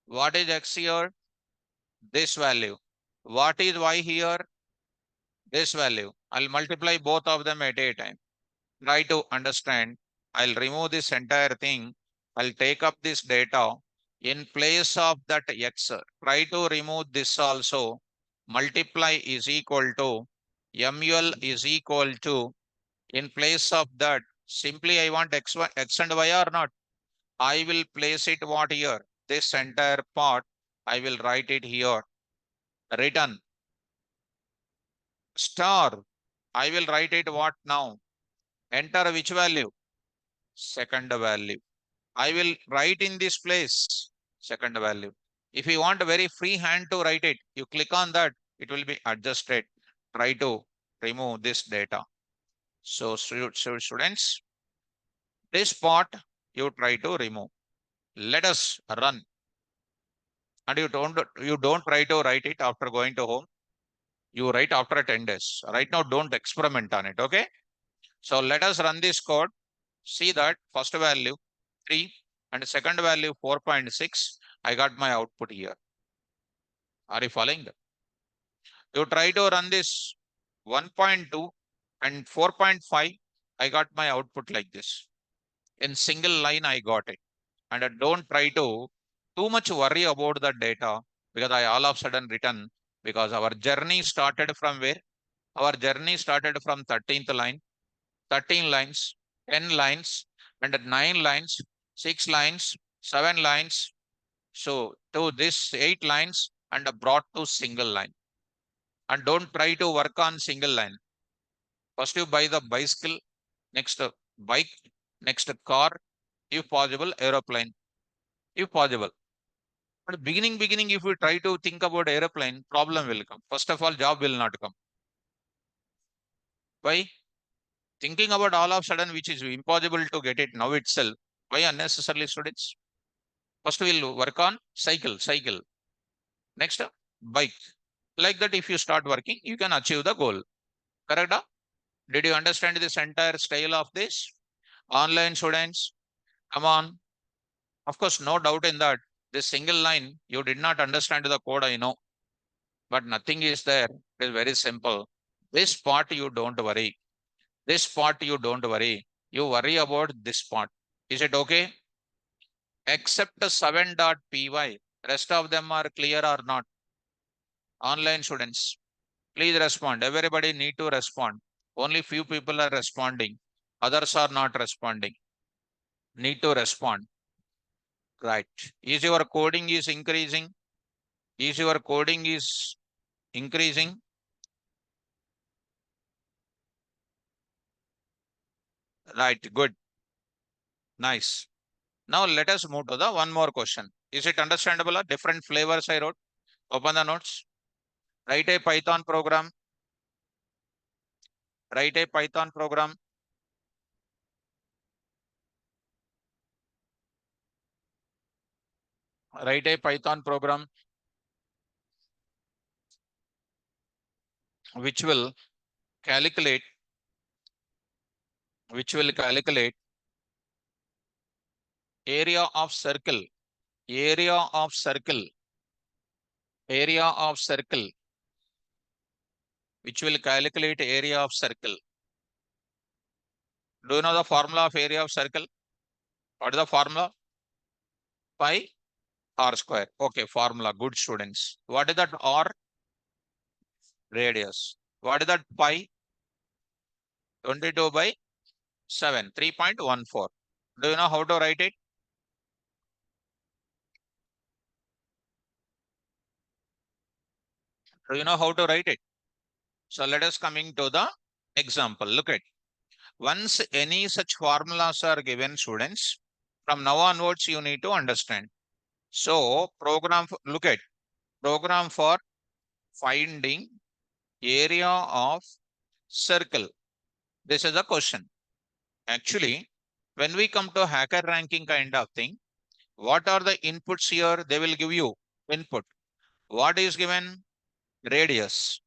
What is X here? This value. What is Y here? This value. I'll multiply both of them at a time. Try to understand. I'll remove this entire thing. I'll take up this data. In place of that X, try to remove this also. Multiply is equal to MUL is equal to, in place of that, simply I want X and Y or not. I will place it what here? This entire part, I will write it here. Return star. I will write it what now? Enter which value? Second value. I will write in this place, second value. If you want a very free hand to write it, you click on that, it will be adjusted. Try to remove this data. So students, this part you try to remove. Let us run. And you don't try to write it after going to home. You write after 10 days. Right now, don't experiment on it. Okay. So let us run this code. See that first value 3 and second value 4.6. I got my output here. Are you following that? You try to run this 1.2 and 4.5. I got my output like this. In single line, I got it. And don't try to too much worry about the data because I all of a sudden written because our journey started from where? Our journey started from 13th line, 13 lines. 10 lines and 9 lines, 6 lines, 7 lines. So to this 8 lines and brought to single line. And don't try to work on single line. First you buy the bicycle, next bike, next car, if possible, aeroplane, if possible. But beginning, if you try to think about aeroplane, problem will come. First of all, job will not come. Why? Thinking about all of a sudden, which is impossible to get it now itself. Why unnecessarily students? First we'll work on cycle. Next, bike. Like that, if you start working, you can achieve the goal. Correct? Ah? Did you understand this entire style of this? Online students, come on. Of course, no doubt in that. This single line, you did not understand the code, I know. But nothing is there. It is very simple. This part you don't worry. This part you don't worry. You worry about this part. Is it okay? Except 7.py. Rest of them are clear or not? Online students, please respond. Everybody need to respond. Only few people are responding. Others are not responding. Need to respond. Right. Is your coding is increasing? Is your coding is increasing? Right. Good. Nice. Now let us move to the one more question. Is it understandable? Different flavors I wrote. Open the notes. Write a Python program. Write a Python program. Write a Python program which will calculate, which will calculate area of circle, area of circle, area of circle, which will calculate area of circle. Do you know the formula of area of circle? What is the formula? Pi r square. Okay, formula. Good students. What is that r? Radius. What is that pi? 22 by 7, 3.14. Do you know how to write it? Do you know how to write it? So let us coming to the example. Look at. Once any such formulas are given, students, from now onwards you need to understand. So look at program for finding area of circle. This is a question. Actually, when we come to hacker ranking kind of thing, what are the inputs here? They will give you input. What is given? Radius.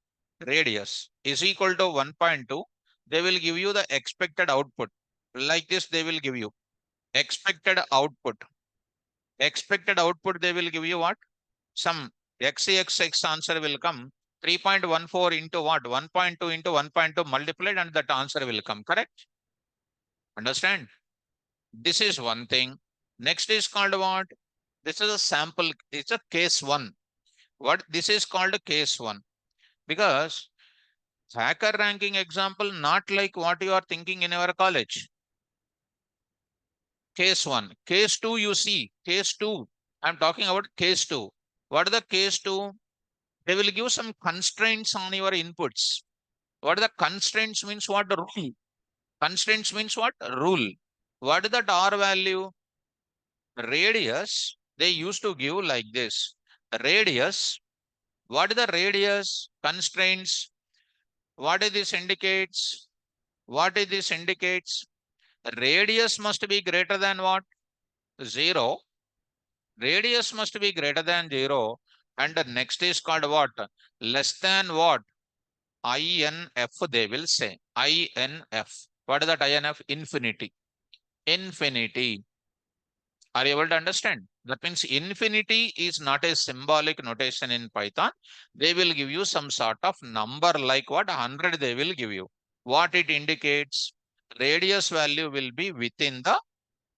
Radius is equal to 1.2. They will give you the expected output. Like this, they will give you expected output. Expected output, they will give you what? Some XXX answer will come 3.14 into what? 1.2 into 1.2 multiplied and that answer will come, correct? Understand? This is one thing. Next is called what? This is a sample. It's a case one. What this is called a case one. Because hacker ranking example, not like what you are thinking in your college. Case one. Case two, you see. Case two. I'm talking about case two. What is the case two? They will give some constraints on your inputs. What are the constraints means what? Rule. Constraints means what? Rule. What is that R value? Radius. They used to give like this. Radius. What is the radius? Constraints. What is this indicates? What is this indicates? Radius must be greater than what? 0. Radius must be greater than 0. And the next is called what? Less than what? INF they will say. INF. What is that INF? Infinity. Infinity. Are you able to understand? That means infinity is not a symbolic notation in Python. They will give you some sort of number like what? 100 they will give you. What it indicates? Radius value will be within the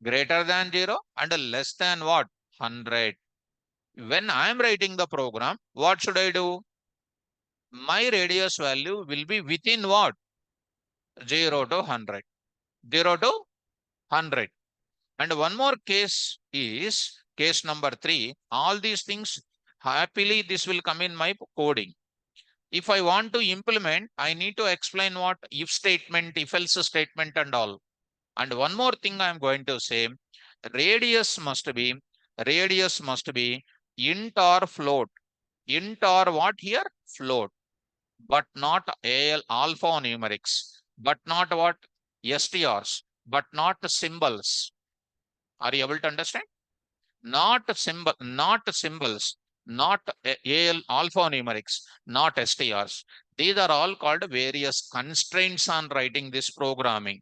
greater than 0 and less than what? 100. When I am writing the program, what should I do? My radius value will be within what? 0 to 100. 0 to 100. And one more case is case number 3. All these things happily this will come in my coding. If I want to implement, I need to explain what if statement, if else statement and all. And one more thing I am going to say, radius must be, radius must be int or float. Int or what here? Float. But not alphanumerics. But not what? STRs. But not symbols. Are you able to understand? Not symbol, not symbols, not alphanumerics, not STRs. These are all called various constraints on writing this programming.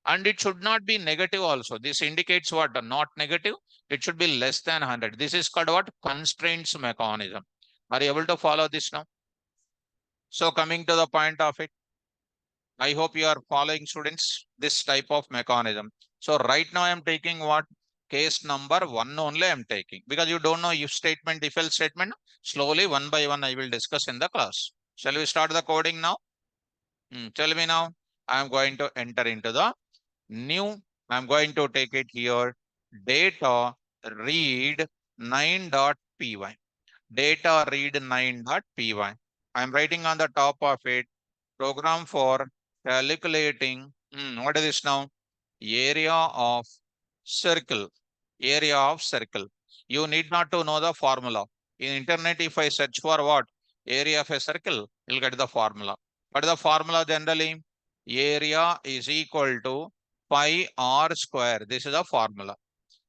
And it should not be negative also. This indicates what? Not negative. It should be less than 100. This is called what? Constraints mechanism. Are you able to follow this now? So coming to the point of it, I hope you are following, students, this type of mechanism. So right now I am taking what? Case number 1 only I am taking, because you don't know if statement, if else statement. Slowly one by one I will discuss in the class. Shall we start the coding now? Tell me now. I am going to enter into the new. I am going to take it here. Data read 9.py. Data read 9.py. I am writing on the top of it. Program for calculating, what is this now? Area of circle. Area of circle. You need not to know the formula. In internet, if I search for what? Area of a circle, you'll get the formula. But the formula generally, area is equal to pi r square. This is the formula.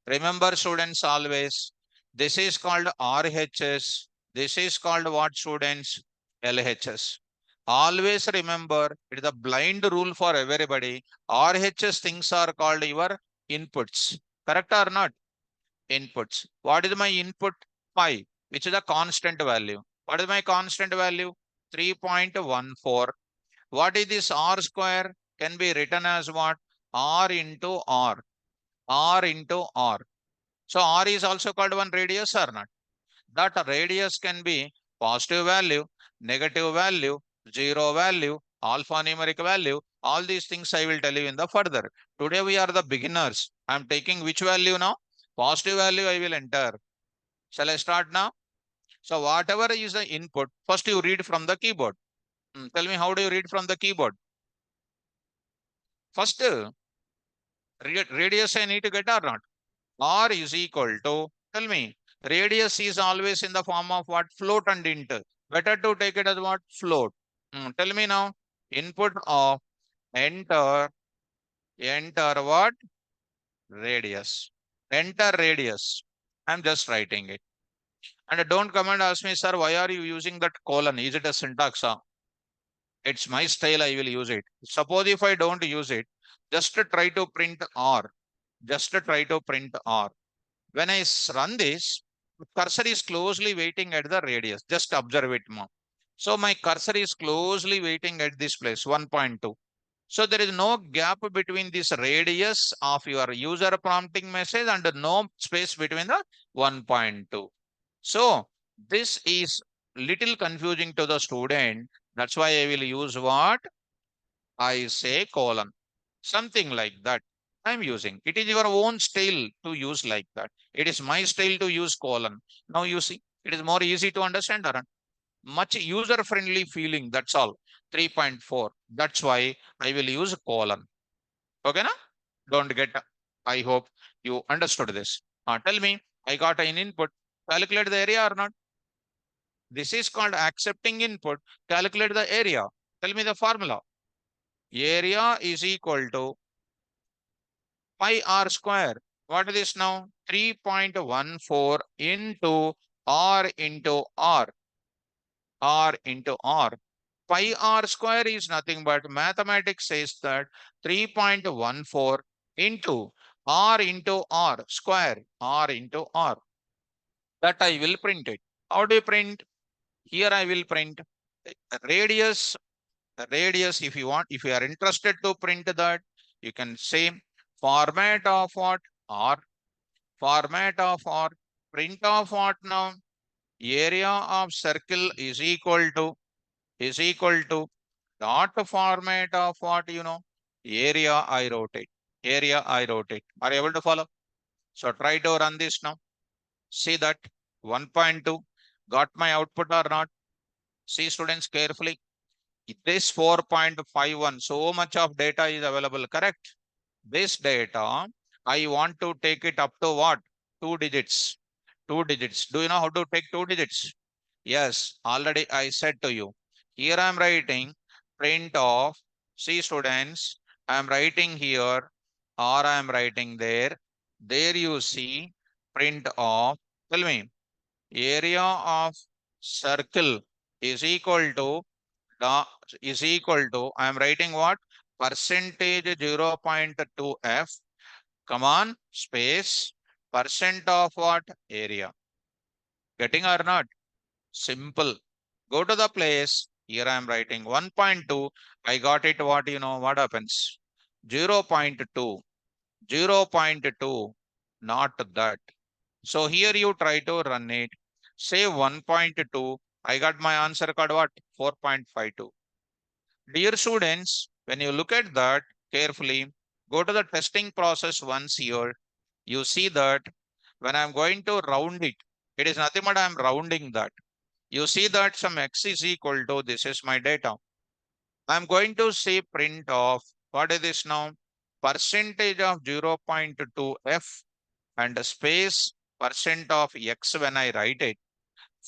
Remember, students, always, this is called RHS. This is called what, students? LHS. Always remember, it is a blind rule for everybody. RHS things are called your inputs. Correct or not? Inputs. What is my input? Pi, which is a constant value. What is my constant value? 3.14. What is this R square? Can be written as what? R into R. R into R. So R is also called one radius or not? That radius can be positive value, negative value, zero value, alphanumeric value. All these things I will tell you in the further. Today we are the beginners. I am taking which value now? Positive value I will enter. Shall I start now? So whatever is the input, first you read from the keyboard. Tell me, how do you read from the keyboard? First, radius I need to get or not? R is equal to, tell me, radius is always in the form of what? Float and int. Better to take it as what? Float. Tell me now, input of enter, enter what? Radius. Enter radius. I'm just writing it. And don't come and ask me, sir, why are you using that colon? Is it a syntax? It's my style, I will use it. Suppose if I don't use it, just to try to print R. Just to try to print R. When I run this, cursor is closely waiting at the radius. Just observe it more. So my cursor is closely waiting at this place, 1.2. So there is no gap between this radius of your user prompting message and no space between the 1.2. So this is little confusing to the student. That's why I will use what? I say colon. Something like that I'm using. It is your own style to use like that. It is my style to use colon. Now you see, it is more easy to understand, Arun. Much user-friendly feeling, that's all. 3.4. That's why I will use colon. Okay, na? Don't get, I hope you understood this. Tell me, I got an input. Calculate the area or not? This is called accepting input. Calculate the area. Tell me the formula. Area is equal to pi r square. What is this now? 3.14 into r into r. R into r. Pi r square is nothing but mathematics says that 3.14 into r into r square. R into r. That I will print it. How do you print? Here I will print radius. Radius, if you want, if you are interested to print that, you can say format of what? R. Format of R. Print of what now? Area of circle is equal to dot format of what, area I wrote it. area I wrote it. Are you able to follow? So try to run this now. See that 1.2 got my output or not? See students carefully. This 4.51, so much of data is available, correct? This data, I want to take it up to what? 2 digits. 2 digits. Do you know how to take 2 digits? Yes, already I said to you. Here I am writing print of, see students, I am writing here or I am writing there. There you see print of, tell me, area of circle is equal to the I am writing what? Percentage 0.2f, come on, space, percent of what? Area. Getting or not? Simple. Go to the place. Here I am writing 1.2. I got it. What you know? What happens? 0.2. 0.2. Not that. So here you try to run it. Say 1.2. I got my answer called what? 4.52. Dear students, when you look at that carefully, go to the testing process once here. You see that when I'm going to round it, it is nothing but I'm rounding that. You see that some x is equal to, this is my data. I'm going to say print of, what is this now? Percentage of 0.2f and the space percent of x when I write it.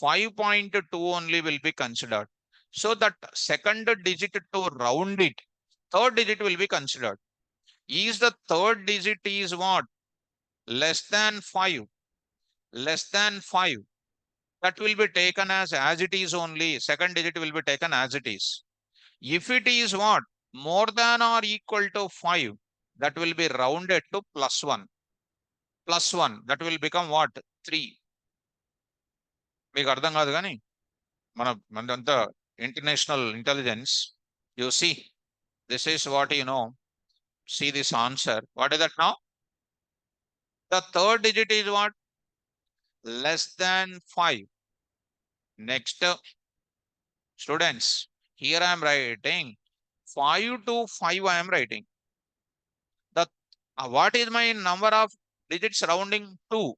5.2 only will be considered. So that second digit to round it, third digit will be considered. Is the third digit is what? Less than 5. Less than 5. That will be taken as it is only. Second digit will be taken as it is. If it is what? More than or equal to 5, that will be rounded to plus 1. Plus 1. That will become what? 3. మీకు అర్థం కాదు కానీ మనదంతా international intelligence. You see, this is what you know. See this answer. What is that now? The third digit is what? Less than 5. Next, students, here I am writing 5 to 5 I am writing. The what is my number of digits rounding? 2.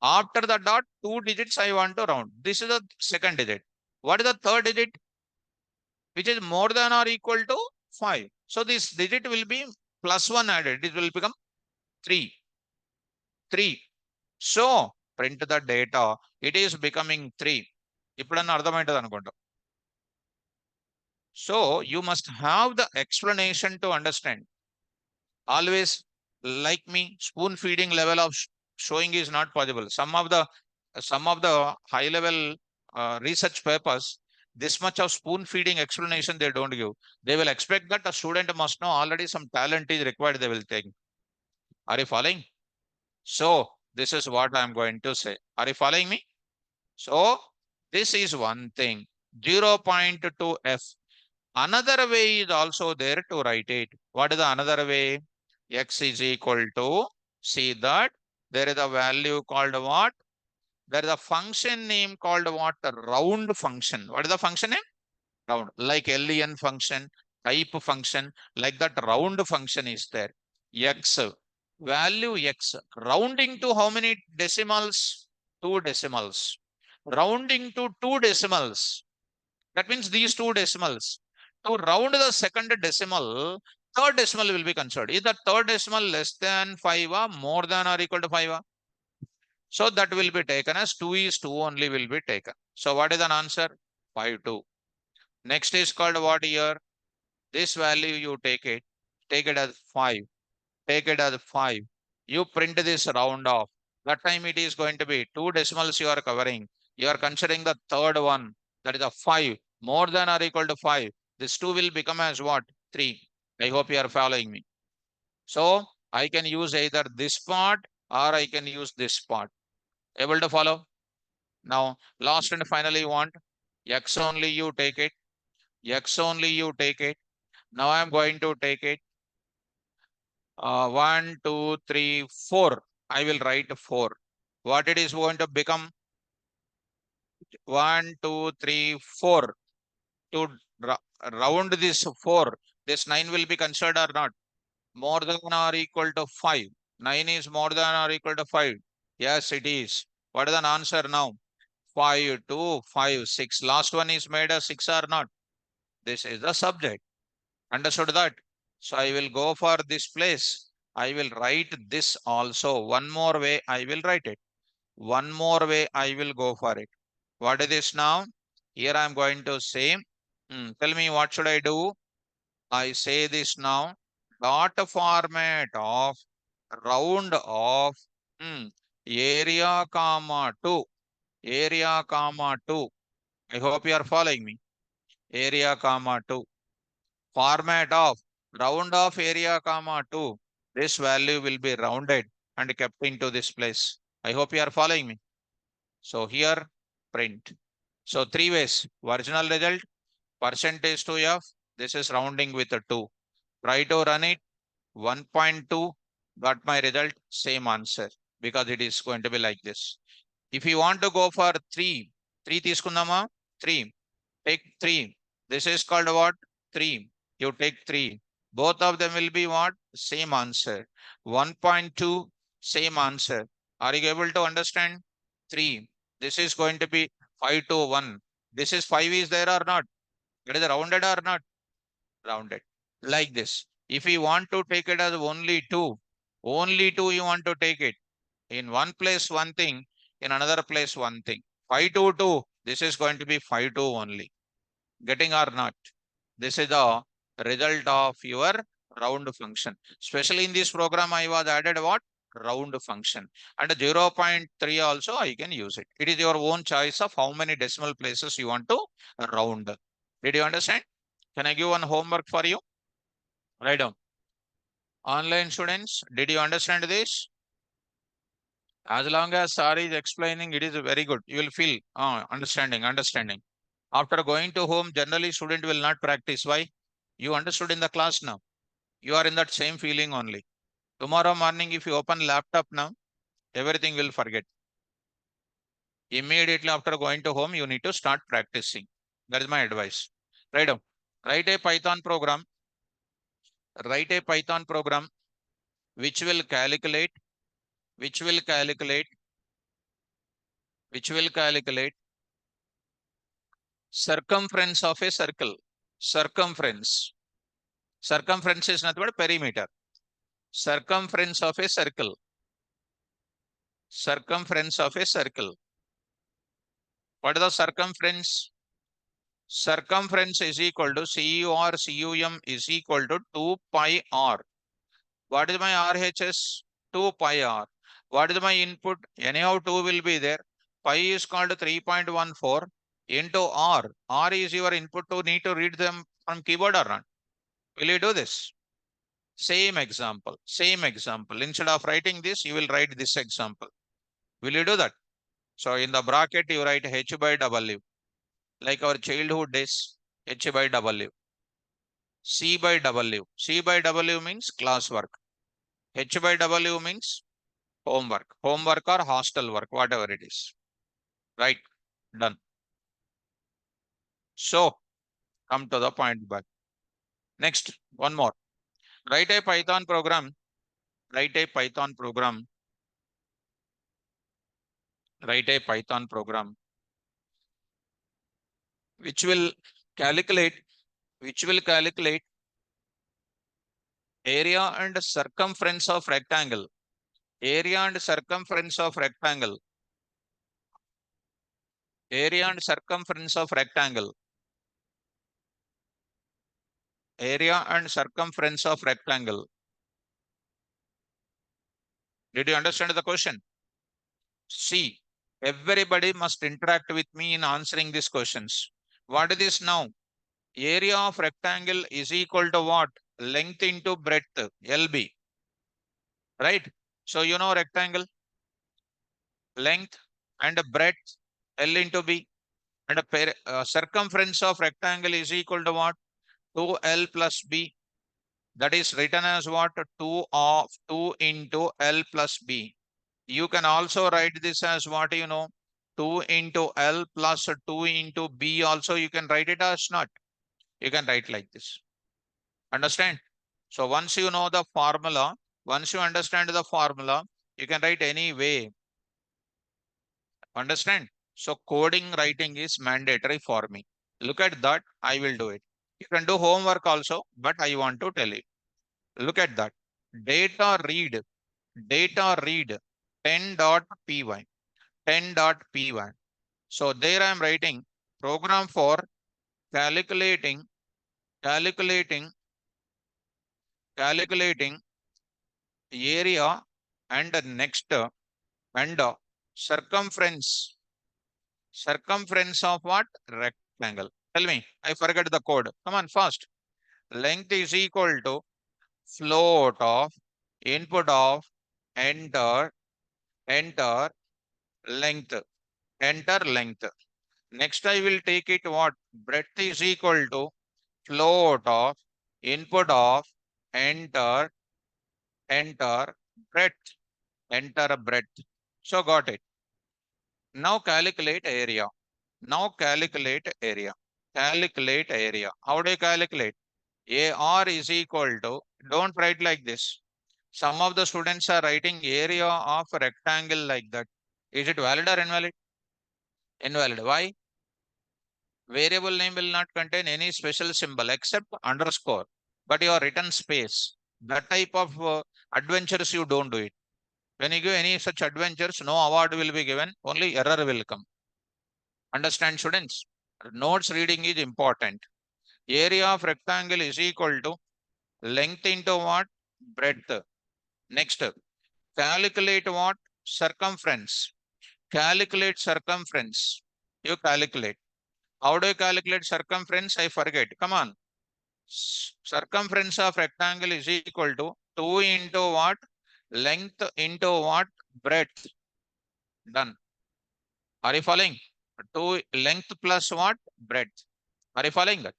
After the dot, 2 digits I want to round. This is the second digit. What is the third digit? Which is more than or equal to 5. So this digit will be plus 1 added. It will become 3. 3. So print the data. It is becoming 3. ఇప్పుడన్నా అర్థమైంటది అనుకుంటా. So you must have the explanation to understand. Always like me, spoon feeding level of showing is not possible. Some of the high level research papers, this much of spoon feeding explanation they don't give. They will expect that a student must know already some talent is required. They will take. Are you following? So this is what I am going to say. Are you following me? So this is one thing. 0.2f. Another way is also there to write it. What is the another way? X is equal to, see that there is a value called what? There is a function name called what? A round function. What is the function name? Round. Like len function, type function, like that round function is there. X, value x, rounding to how many decimals? 2 decimals. Rounding to 2 decimals. That means these 2 decimals. To round the second decimal, third decimal will be considered. Is the third decimal less than 5 or more than or equal to 5? So that will be taken as 2 is 2 only will be taken. So what is an answer? 5, 2. Next is called what here? This value you take it as 5. Take it as 5. You print this round off. That time it is going to be 2 decimals you are covering. You are considering the third one. That is a 5. More than or equal to 5. This 2 will become as what? 3. I hope you are following me. So I can use either this part or I can use this part. Able to follow? Now last and finally want x only you take it. X only you take it. Now I am going to take it. 1, 2, 3, 4. I will write 4. What it is going to become? 1, 2, 3, 4. To round this 4, this 9 will be considered or not? More than or equal to 5. 9 is more than or equal to 5. Yes, it is. What is the answer now? 5, 2, 5, 6. Last one is made a 6 or not? This is the subject. Understood that? So I will go for this place. I will write this also. One more way I will write it. One more way I will go for it. What is this now? Here I am going to say, tell me what should I do? I say this now. Dot format of round of area comma 2. Area comma 2. I hope you are following me. Area comma 2. Format of round of area comma 2. This value will be rounded and kept into this place. I hope you are following me. So here print. So three ways. Original result, percentage to F. This is rounding with a 2. Try to run it. 1.2. Got my result. Same answer. Because it is going to be like this. If you want to go for 3. 3 తీసుకుందామా? 3. Take 3. This is called what? 3. You take 3. Both of them will be what? Same answer. 1.2, same answer. Are you able to understand? 3. This is going to be 5 to 1. This is 5 is there or not? It is rounded or not? Rounded. Like this. If you want to take it as only 2 you want to take it. In one place one thing, in another place one thing. 5 to 2, this is going to be 5 to only. Getting or not? This is the result of your round function. Especially in this program, I was added what? Round function. And 0.3 also I can use it. It is your own choice of how many decimal places you want to round. Did you understand? Can I give one homework for you? Write down. Online students, did you understand this? As long as Sir is explaining, it is very good. You will feel understanding. After going to home, generally student will not practice. Why? You understood in the class now. You are in that same feeling only. Tomorrow morning, if you open laptop now, everything will forget. Immediately after going to home, you need to start practicing. That is my advice. Write down. Write a Python program. Write a Python program which will calculate, which will calculate, which will calculate circumference of a circle. Circumference. Circumference is nothing but perimeter. Circumference of a circle. Circumference of a circle. What is the circumference? Circumference is equal to CUM is equal to 2 pi r. What is my RHS? 2 pi r. What is my input? Anyhow 2 will be there. Pi is called 3.14 into r. R is your input to need to read them from keyboard or not? Will you do this? Same example. Same example. Instead of writing this, you will write this example. Will you do that? So in the bracket, you write h by w. Like our childhood days, h by w. C by w. C by w means classwork. H by w means homework. Homework or hostel work, whatever it is. Right? Done. So, come to the point back. Next, one more. Write a Python program. Write a Python program. Write a Python program which will calculate, which will calculate area and circumference of rectangle. Area and circumference of rectangle. Area and circumference of rectangle. Area and circumference of rectangle. Did you understand the question? See, everybody must interact with me in answering these questions. What is this now? Area of rectangle is equal to what? Length into breadth, LB. Right? So you know rectangle, length and breadth, L into B. And circumference of rectangle is equal to what? 2L plus B. That is written as what? 2 into L plus B. You can also write this as what you know? 2 into L plus 2 into B also you can write it as not. You can write like this. Understand? So once you know the formula, once you understand the formula, you can write any way. Understand? So coding writing is mandatory for me. Look at that. I will do it. You can do homework also, but I want to tell you. Look at that. Data read, data read 10.py, 10.py. So there I am writing program for calculating, calculating, calculating area and next and circumference, circumference of what? Rectangle. Tell me, I forget the code. Come on, fast. Length is equal to float of input of enter, enter length, enter length. Next, I will take it what? Breadth is equal to float of input of enter, enter breadth, enter breadth. So got it. Now calculate area. Now calculate area. Calculate area. How do you calculate? AR is equal to, don't write like this. Some of the students are writing area of rectangle like that. Is it valid or invalid? Invalid. Why? Variable name will not contain any special symbol except underscore, but your written space. That type of adventures you don't do it. When you give any such adventures, no award will be given, only error will come. Understand, students? Notes reading is important. Area of rectangle is equal to length into what? Breadth. Next, calculate what? Circumference. Calculate circumference. You calculate. How do you calculate circumference? I forget. Come on. Circumference of rectangle is equal to 2 into what? Length into what? Breadth. Done. Are you following? 2 length plus what? Breadth. Are you following that?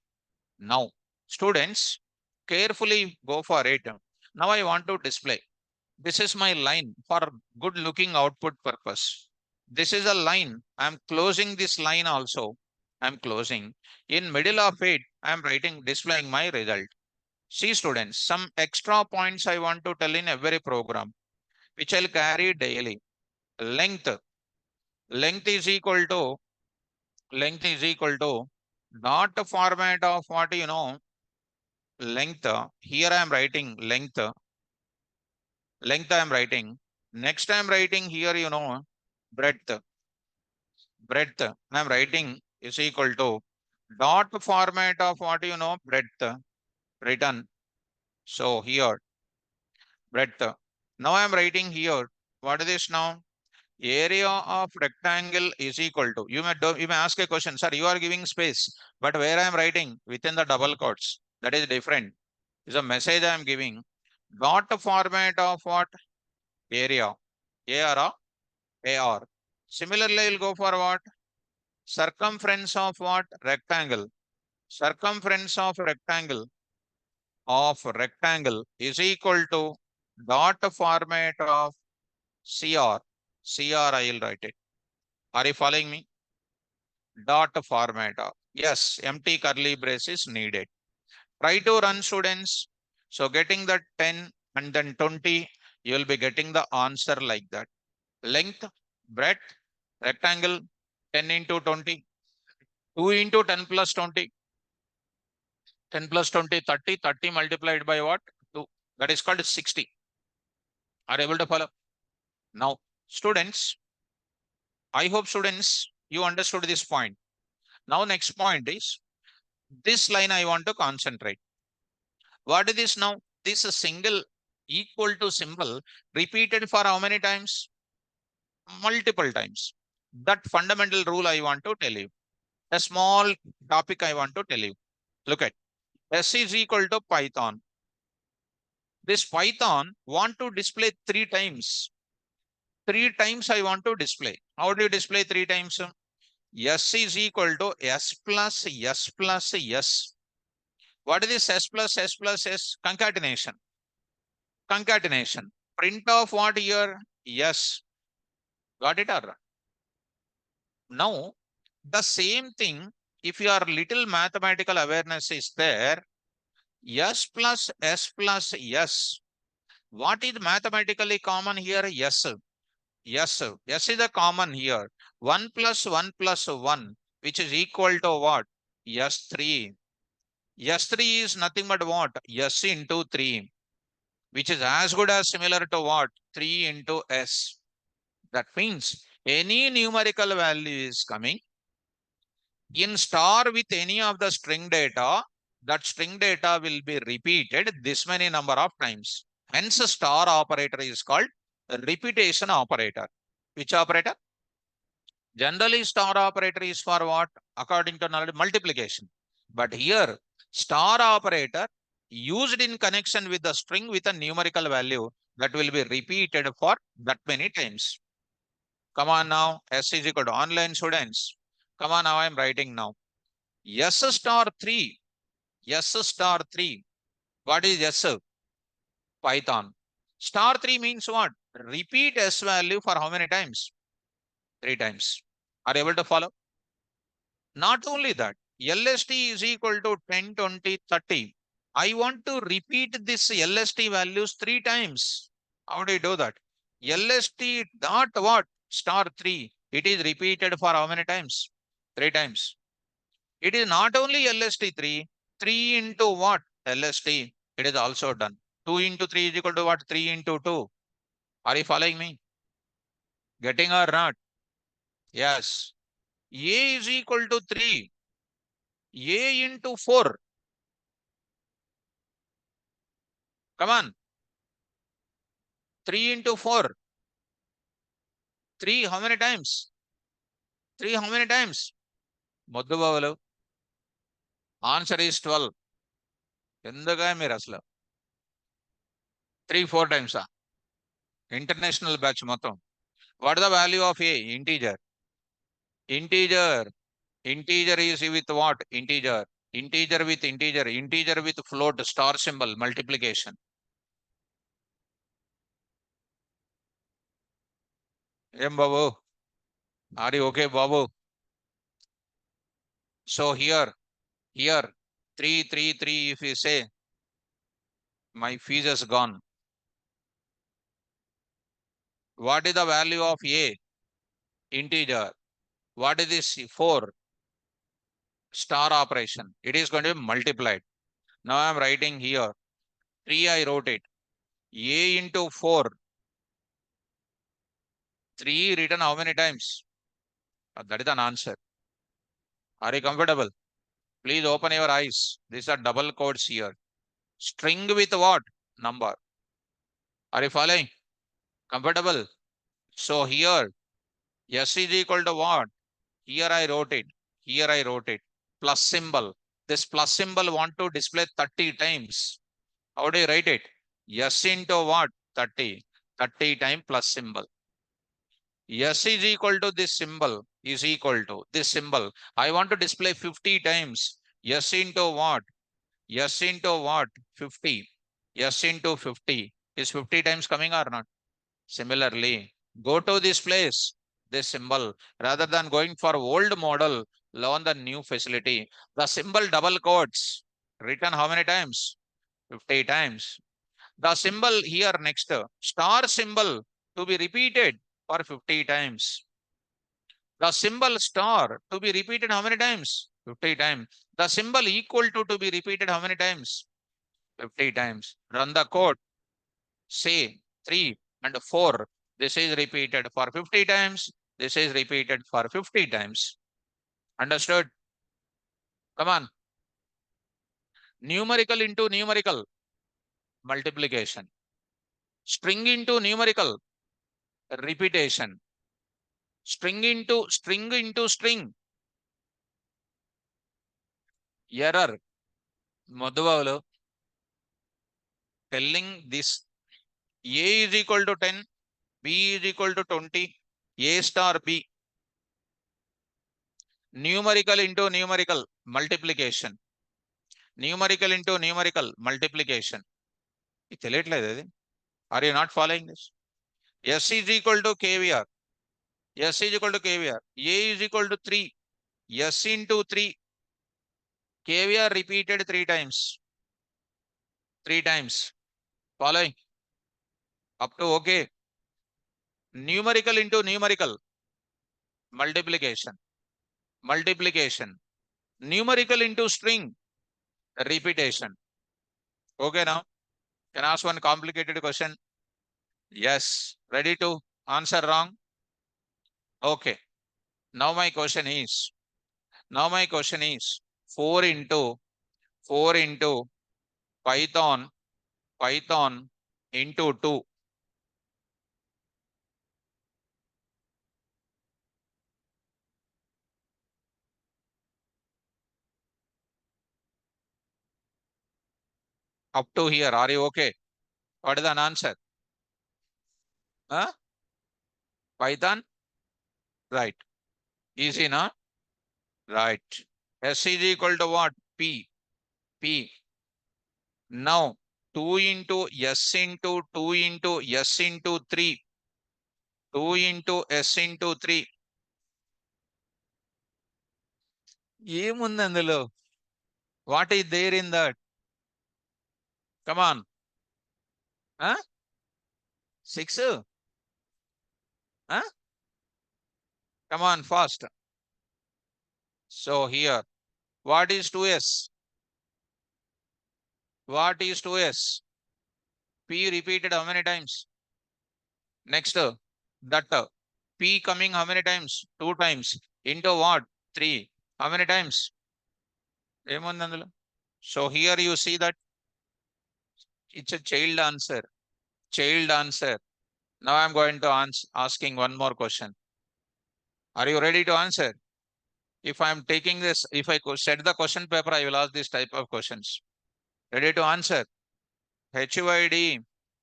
Now, students, carefully go for it. Now I want to display. This is my line for good looking output purpose. This is a line. I'm closing this line also. I'm closing. In middle of it, I'm writing, displaying my result. See students, some extra points I want to tell in every program, which I'll carry daily. Length. Length is equal to, length is equal to, not the format of what you know, length. Here I am writing length. Length I am writing. Next I am writing here, you know, breadth. Breadth I am writing is equal to dot format of what you know, breadth written. So here, breadth. Now I am writing here. What is this now? Area of rectangle is equal to. You may ask a question, sir. You are giving space, but where I am writing within the double quotes, that is different. Is a message I am giving. Dot format of what? Area. AR. AR. Similarly, I will go for what? Circumference of what? Rectangle. Circumference of rectangle is equal to dot format of CR. CR I will write it. Are you following me? Dot format of. Yes, empty curly brace is needed. Try to run, students. So getting the 10 and then 20, you will be getting the answer like that. Length, breadth, rectangle, 10 into 20, 2 into 10 plus 20, 10 plus 20, 30, 30 multiplied by what? 2. That is called 60. Are you able to follow? Now, students, I hope students, you understood this point. Now, next point is this line I want to concentrate. What is this now? This is single equal to symbol repeated for how many times? Multiple times. That fundamental rule I want to tell you. A small topic I want to tell you. Look at S is equal to Python. This Python want to display 3 times. 3 times I want to display. How do you display 3 times? S is equal to S plus S plus S. What is this S plus S plus S? Concatenation. Concatenation. Print of what here? Yes. Got it or? Now, the same thing, if your little mathematical awareness is there, S plus S plus S. What is mathematically common here? S. Yes, S is the common here. 1 plus 1, which is equal to what? S3. S3 is nothing but what? S into 3, which is as good as similar to what? 3 into S. That means any numerical value is coming in star with any of the string data, that string data will be repeated this many number of times. Hence, a star operator is called a repetition operator. Which operator? Generally, star operator is for what? According to knowledge, multiplication. But here, star operator used in connection with the string with a numerical value that will be repeated for that many times. Come on now, S is equal to online students. Come on now, I am writing now. S star 3. S star 3. What is S? Python. Star 3 means what? Repeat S value for how many times? 3 times. Are you able to follow? Not only that, LST is equal to 10, 20, 30. I want to repeat this LST values 3 times. How do you do that? LST dot what? Star 3. It is repeated for how many times? 3 times. It is not only LST 3. 3 into what? LST. It is also done. 2 into 3 is equal to what? 3 into 2. Are you following me? Getting or not? Yes. A is equal to 3. A into 4. Come on. 3 into 4. 3 how many times? 3 how many times? మొద్దు బాబులు answer is 12. ఎందుగా మీరు అసలు 3, 4 times international batch మొత్తం. What the value of A? Integer. Integer. Integer is with what? Integer. Integer with integer. Integer with float star symbol multiplication. ఏం బాబు? Are you okay బాబు? So here 3, 3, 3, if you say my fees has gone. What is the value of A? Integer. What is this? 4. Star operation. It is going to be multiplied. Now I am writing here. 3 I wrote it. A into 4. 3 written how many times? That is an answer. Are you comfortable? Please open your eyes. These are double quotes here. String with what? Number. Are you following? Comfortable? So here, S is equal to what? Here I wrote it. Here I wrote it. Plus symbol. This plus symbol want to display 30 times. How do you write it? S into what? 30. 30 times plus symbol. S is equal to this symbol is equal to this symbol. I want to display 50 times. S into what? S into what? 50. S into 50. Is 50 times coming or not? Similarly, go to this place, this symbol, rather than going for old model, learn the new facility. The symbol double quotes written how many times? 50 times. The symbol here next, star symbol to be repeated for 50 times. The symbol star to be repeated how many times? 50 times. The symbol equal to be repeated how many times? 50 times. Run the code. Say 3 and 4. This is repeated for 50 times. This is repeated for 50 times. Understood? Come on. Numerical into numerical. Multiplication. String into numerical. Repetition. String into string. Error. Madhuvavulu. Telling this. A is equal to 10. B is equal to 20. A star B. Numerical into numerical. Multiplication. Numerical into numerical. Multiplication. ఇది తెలియట్లేదు అది. Are you not following this? S is equal to K.V.R. S is equal to K.V.R. A is equal to 3. S into 3. K.V.R. repeated 3 times. 3 times. Following? Up to okay. Numerical into numerical. Multiplication. Multiplication. Numerical into string. Repetition. Okay now. Can I ask one complicated question? Yes. Ready to answer wrong? Okay. Now my question is, now my question is 4 into 4 into Python into 2. Up to here. Are you okay? What is the answer? Huh? Python? Right. Easy, no? Right. S is equal to what? P. P. Now 2 into S into 2 into S into 3. 2 into S into 3. ఏముంది అందులో? What is there in that? Come on. Huh? 6? Huh? Come on, fast. So here, what is 2S? What is 2S? P repeated how many times? Next, that P coming how many times? 2 times. Into what? 3. How many times? ఏముంది అందులో? So here you see that it's a child answer. Child answer. Now I'm going to asking one more question. Are you ready to answer? If I'm taking this, if I set the question paper, I will ask this type of questions. Ready to answer? HYD,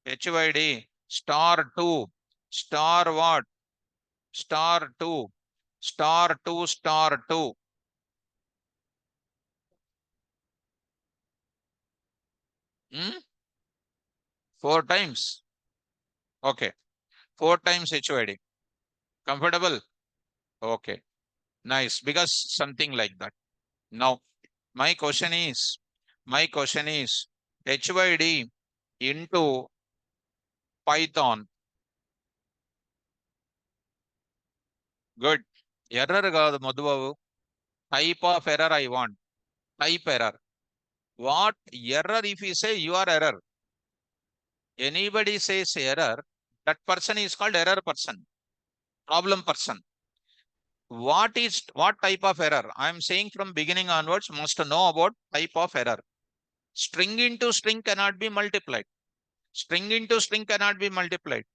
HYD, star 2, star what? Star 2, star 2, star 2. 4 times. Okay. 4 times HYD. Comfortable? Okay. Nice. Because something like that. Now, my question is, HYD into Python. Good. Error కాదు Madhubabu. Type of error I want. Type error. What error if you say you are error? Anybody says error, that person is called error person, problem person. What type of error? I am saying from beginning onwards must know about type of error. String into string cannot be multiplied. String into string cannot be multiplied.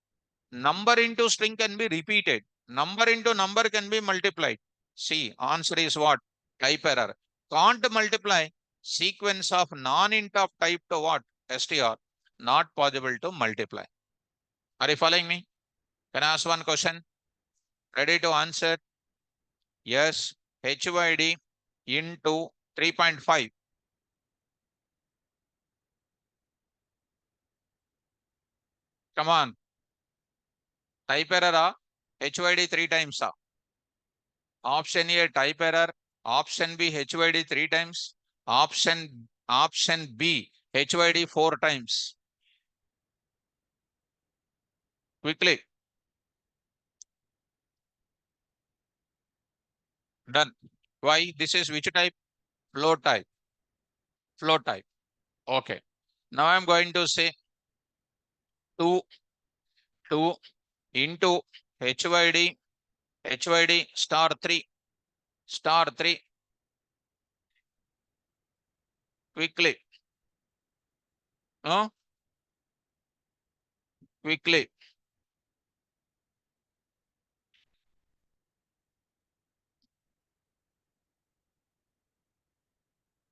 Number into string can be repeated. Number into number can be multiplied. See, answer is what? Type error. Can't multiply sequence of non-int of type to what? str. Not possible to multiply. Are you following me? Can I ask one question? Ready to answer? Yes. HYD into 3.5. Come on. Type error. HYD 3 times. Option A type error. Option B HYD 3 times. Option B HYD 4 times. Quickly. Done. Why? This is which type? Float type. Float type. Okay. Now I'm going to say 2 into HYD star 3. Star 3. Quickly. No? Quickly.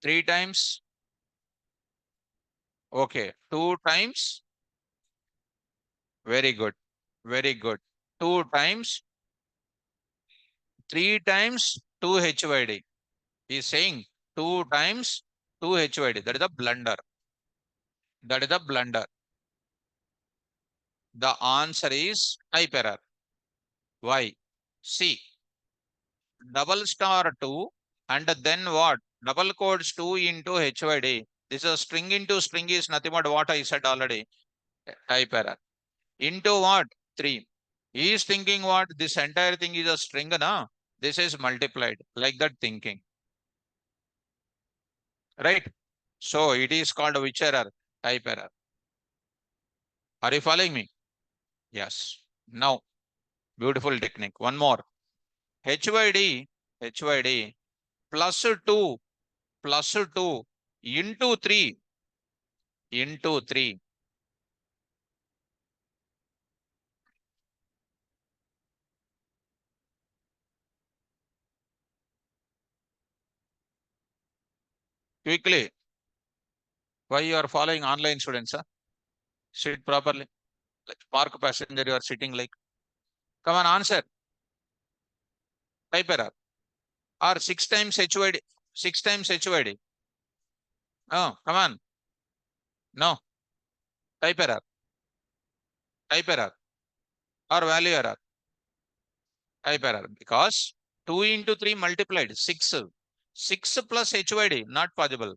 Three times. Okay. 2 times. Very good. Very good. 2 times. 3 times 2 HYD. He is saying 2 times 2 HYD. That is a blunder. That is a blunder. The answer is type error. Why? See, double star 2 and then what? Double quotes 2 into HYD. This is a string into string is nothing but what I said already. Type error. Into what? 3. He is thinking what? This entire thing is a string, na? This is multiplied. Like that thinking. Right? So it is called which error? Type error. Are you following me? Yes. Now, beautiful technique. One more. HYD plus 2 plus 2 into 3 into 3. Quickly. Why you are following online students? Huh? Sit properly. Like park passenger, you are sitting like. Come on, answer. Type error. Or 6 times HYD. 6 times HYD. Oh, come on. No. Type error. Type error. Or value error. Type error. Because 2 into 3 multiplied. 6. 6 plus HYD. Not possible.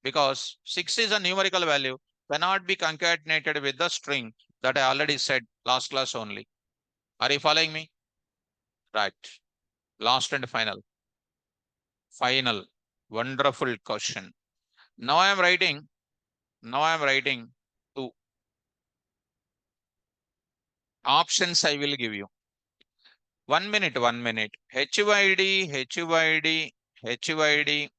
Because 6 is a numerical value. Cannot be concatenated with the string that I already said last class only. Are you following me? Right. Last and final. Final. Wonderful question. Now I am writing. Now I am writing 2 options I will give you. 1 minute, 1 minute. HYD, HYD, HYD,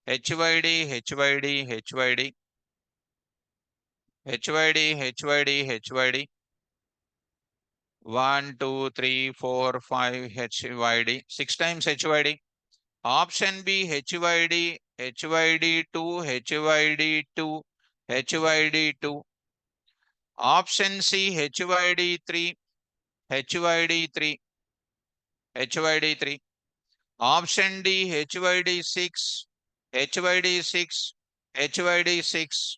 HYD, HYD, HYD, HYD, HYD, HYD. 1, 2, 3, 4, 5, HYD. 6 times HYD. Option B, HYD, HYD2, HYD2, HYD2. Option C, HYD3, HYD3, HYD3. Option D, HYD6, HYD6, HYD6.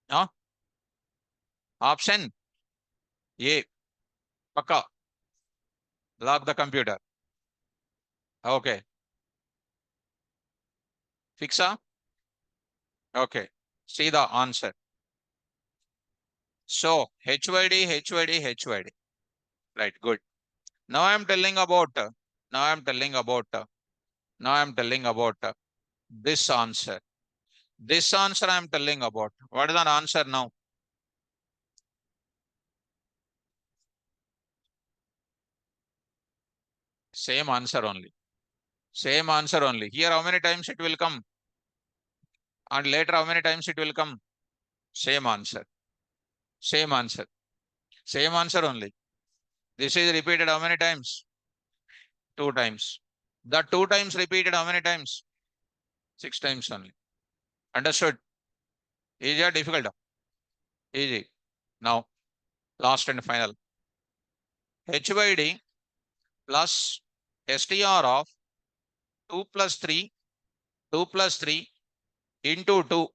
No? Option A. Paka. Lock the computer. Okay. Fixa? Okay. See the answer. So, HYD, HYD, HYD. Right, good. Now I am telling about, now I am telling about, now I am telling about this answer. This answer I am telling about. What is the answer now? Same answer only. Same answer only. Here, how many times it will come? And later, how many times it will come? Same answer. Same answer. Same answer only. This is repeated how many times? 2 times. The 2 times repeated how many times? 6 times only. Understood? Easy or difficult? Easy. Now, last and final. HYD plus STR of 2 plus 3, 2 plus 3 into 2.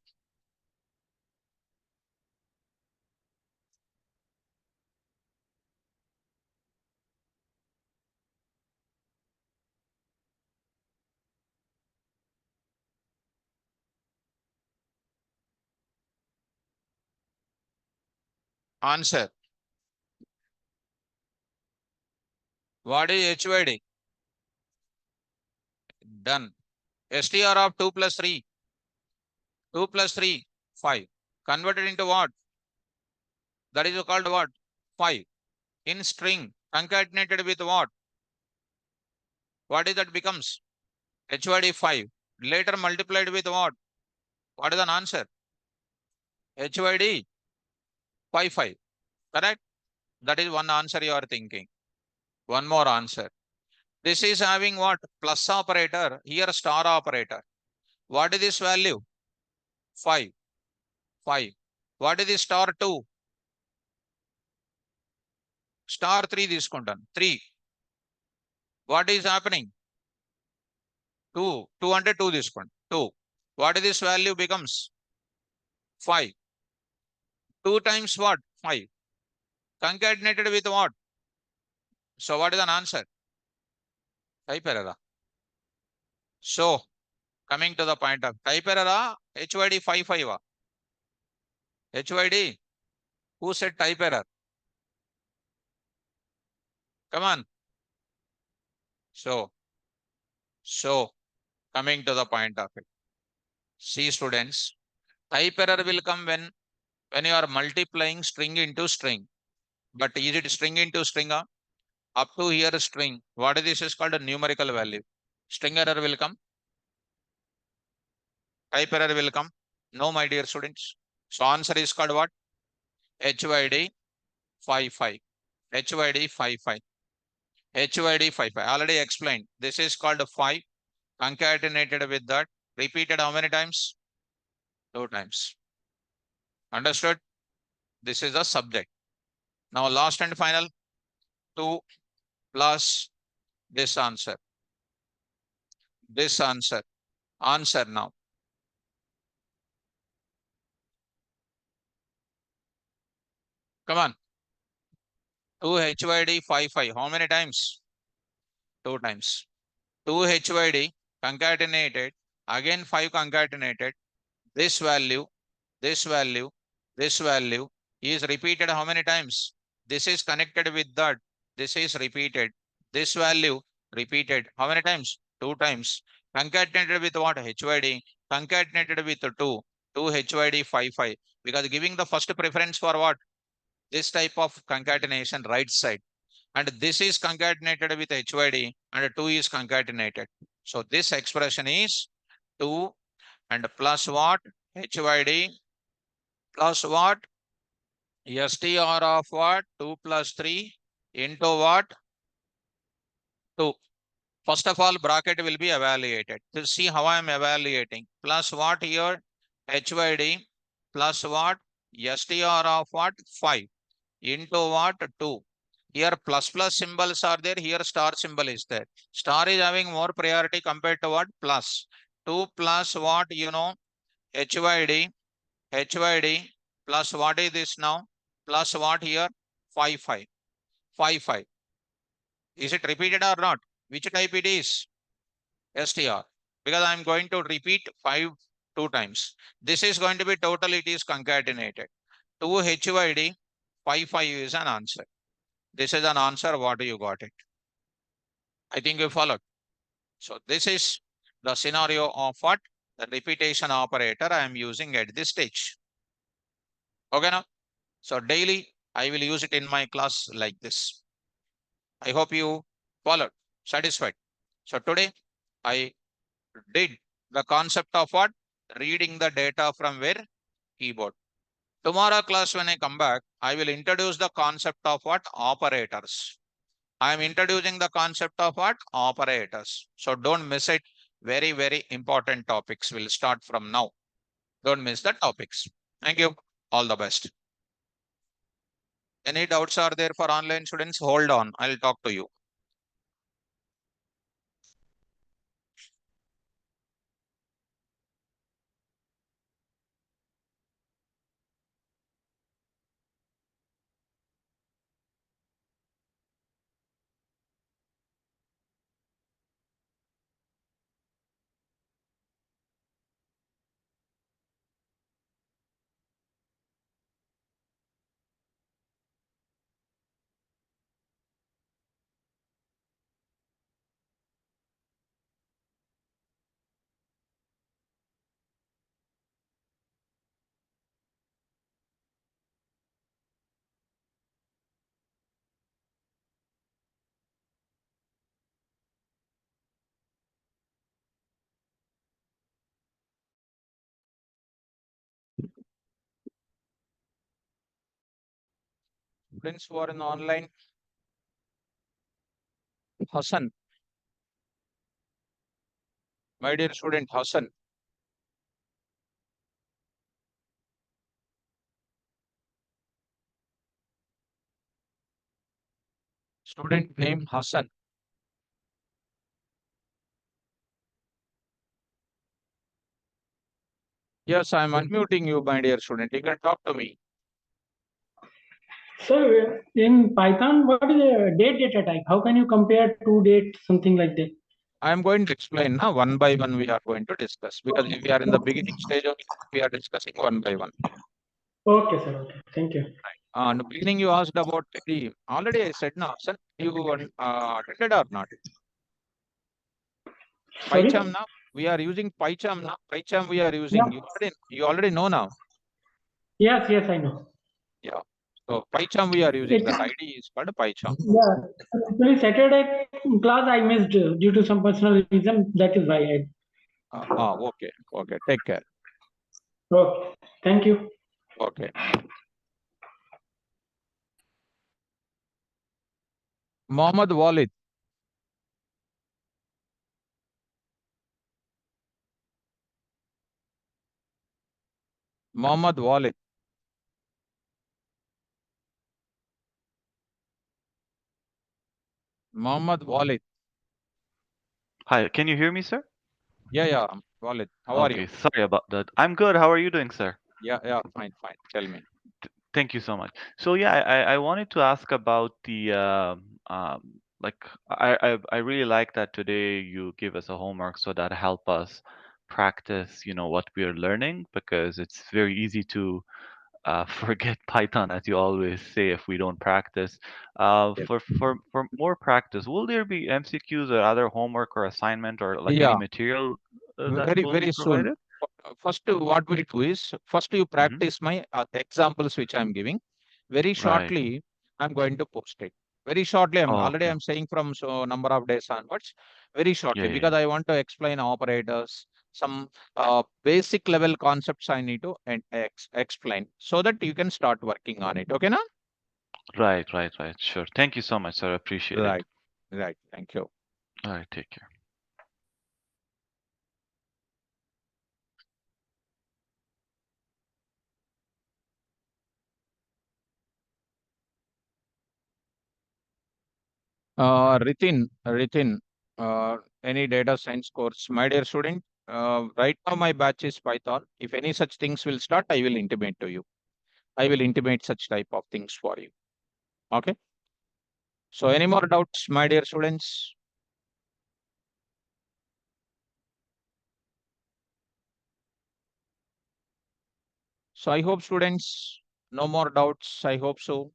Answer. What is HYD? Done. STR of 2 plus 3. 2 plus 3, 5. Converted into what? That is called what? 5. In string. Concatenated with what? What is that becomes? HYD 5. Later multiplied with what? What is an answer? HYD 5, 5. Correct? That is one answer you are thinking. One more answer. This is having what? Plus operator. Here star operator. What is this value? 5. 5. What is this star 2? Star 3 తీసుకుంటాను. 3. What is happening? 2. 2 అంటే 2 తీసుకోండి. 2. What is this value becomes? 5. 2 times what? 5. Concatenated with what? So what is an answer? Type error. So coming to the point of type error, HYD 55. HYD, who said type error? Come on. So coming to the point of it. See students, type error will come when you are multiplying string into string. But is it string into string? Up to here string. What is this is called a numerical value. String error will come. Type error will come. No, my dear students. So answer is called what? HYD 55. HYD 55. HYD 55. Already explained. This is called 5 concatenated with that. Repeated how many times? 2 times. Understood? This is the subject. Now last and final 2 plus this answer. This answer. Answer now. Come on. 2 HYD 55. How many times? 2 times. 2 HYD concatenated. Again 5 concatenated. This value, this value, this value is repeated how many times? This is connected with that. This is repeated. This value repeated how many times? 2 times. Concatenated with what? HYD. Concatenated with 2. 2 HYD 55. Because giving the first preference for what? This type of concatenation right side. And this is concatenated with HYD and 2 is concatenated. So this expression is 2 and plus what? HYD plus what? STR of what? 2 plus 3 into what? 2. First of all, bracket will be evaluated. To see how I am evaluating. Plus what here? HYD plus what? STR of what? 5 into what? 2. Here plus symbols are there. Here star symbol is there. Star is having more priority compared to what? Plus. 2 plus what? HYD. HYD plus what is this now? Plus what here? 5, 5. 5, 5. Is it repeated or not? Which type it is? STR. Because I am going to repeat 5 2 times. This is going to be total, it is concatenated. 2 HYD 5, 5 is an answer. This is an answer. What do you got it? I think you followed. So this is the scenario of what? The repetition operator I am using at this stage. Okay now? So daily I will use it in my class like this. I hope you followed, satisfied. So today I did the concept of what? Reading the data from where? Keyboard. Tomorrow class when I come back, I will introduce the concept of what? Operators. I am introducing the concept of what? Operators. So don't miss it. Very, very important topics will start from now. Don't miss the topics. Thank you. All the best. Any doubts are there for online students? Hold on. I'll talk to you. Students who are in online, Hassan, my dear student Hassan, student name Hassan. Yes, I am unmuting you, my dear student. You can talk to me. Sir, in Python, what is a date data type? How can you compare two dates, something like that? I am going to explain now one by one. We are going to discuss because if we are in the beginning stage only, we are discussing one by one. Okay, sir. Okay. Thank you. In the beginning, you asked about the already I said now, sir, you attended or not? Sorry? PyCharm now. We are using PyCharm now. PyCharm we are Yeah. using. You already know now. Yes, yes, I know. Yeah. So PyCharm we are using. It, That ID is called PyCharm. yeah. Actually, Saturday class I missed due to some personal reason. That is why I. Okay. Okay. Take care. Okay. Thank you. Okay. Mohammed Walid. Mohammed Walid. Mohammed Walid. Hi, can you hear me, sir? Yeah, yeah. Walid. How are you? Okay, sorry about that. I'm good. How are you doing, sir? Yeah, yeah. Fine, fine. Tell me. Thank you so much. So yeah, I wanted to ask about the like I really like that today you give us a homework so that help us practice, what we are learning because it's very easy to forget Python as you always say if we don't practice. Yes. For more practice, will there be MCQs or other homework or assignment or like any Yeah. material that Very, will be very soon. provided? First, what we do is first you Hmm. practice my examples which I'm giving. Very Right. shortly, I'm going to post it. Very shortly, I'm Oh, already okay. I'm saying from so number of days onwards. Very Yeah, shortly, yeah, because I want to explain operators, some basic level concepts I need to explain so that you can start working on it. Okay, now? right, right, right. Sure. Thank you so much, sir. I appreciate it. Right, right. Thank you. All right, take care. Ritin, any data science course, my dear student. Right now, my batch is Python. If any such things will start, I will intimate to you. I will intimate such type of things for you. Okay. So, any more doubts, my dear students? So, I hope students, no more doubts. I hope so.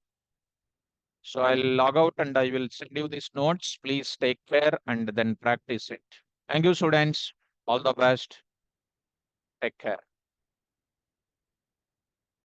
So, I'll log out and I will send you these notes. Please take care and then practice it. Thank you, students. All the best. Take care.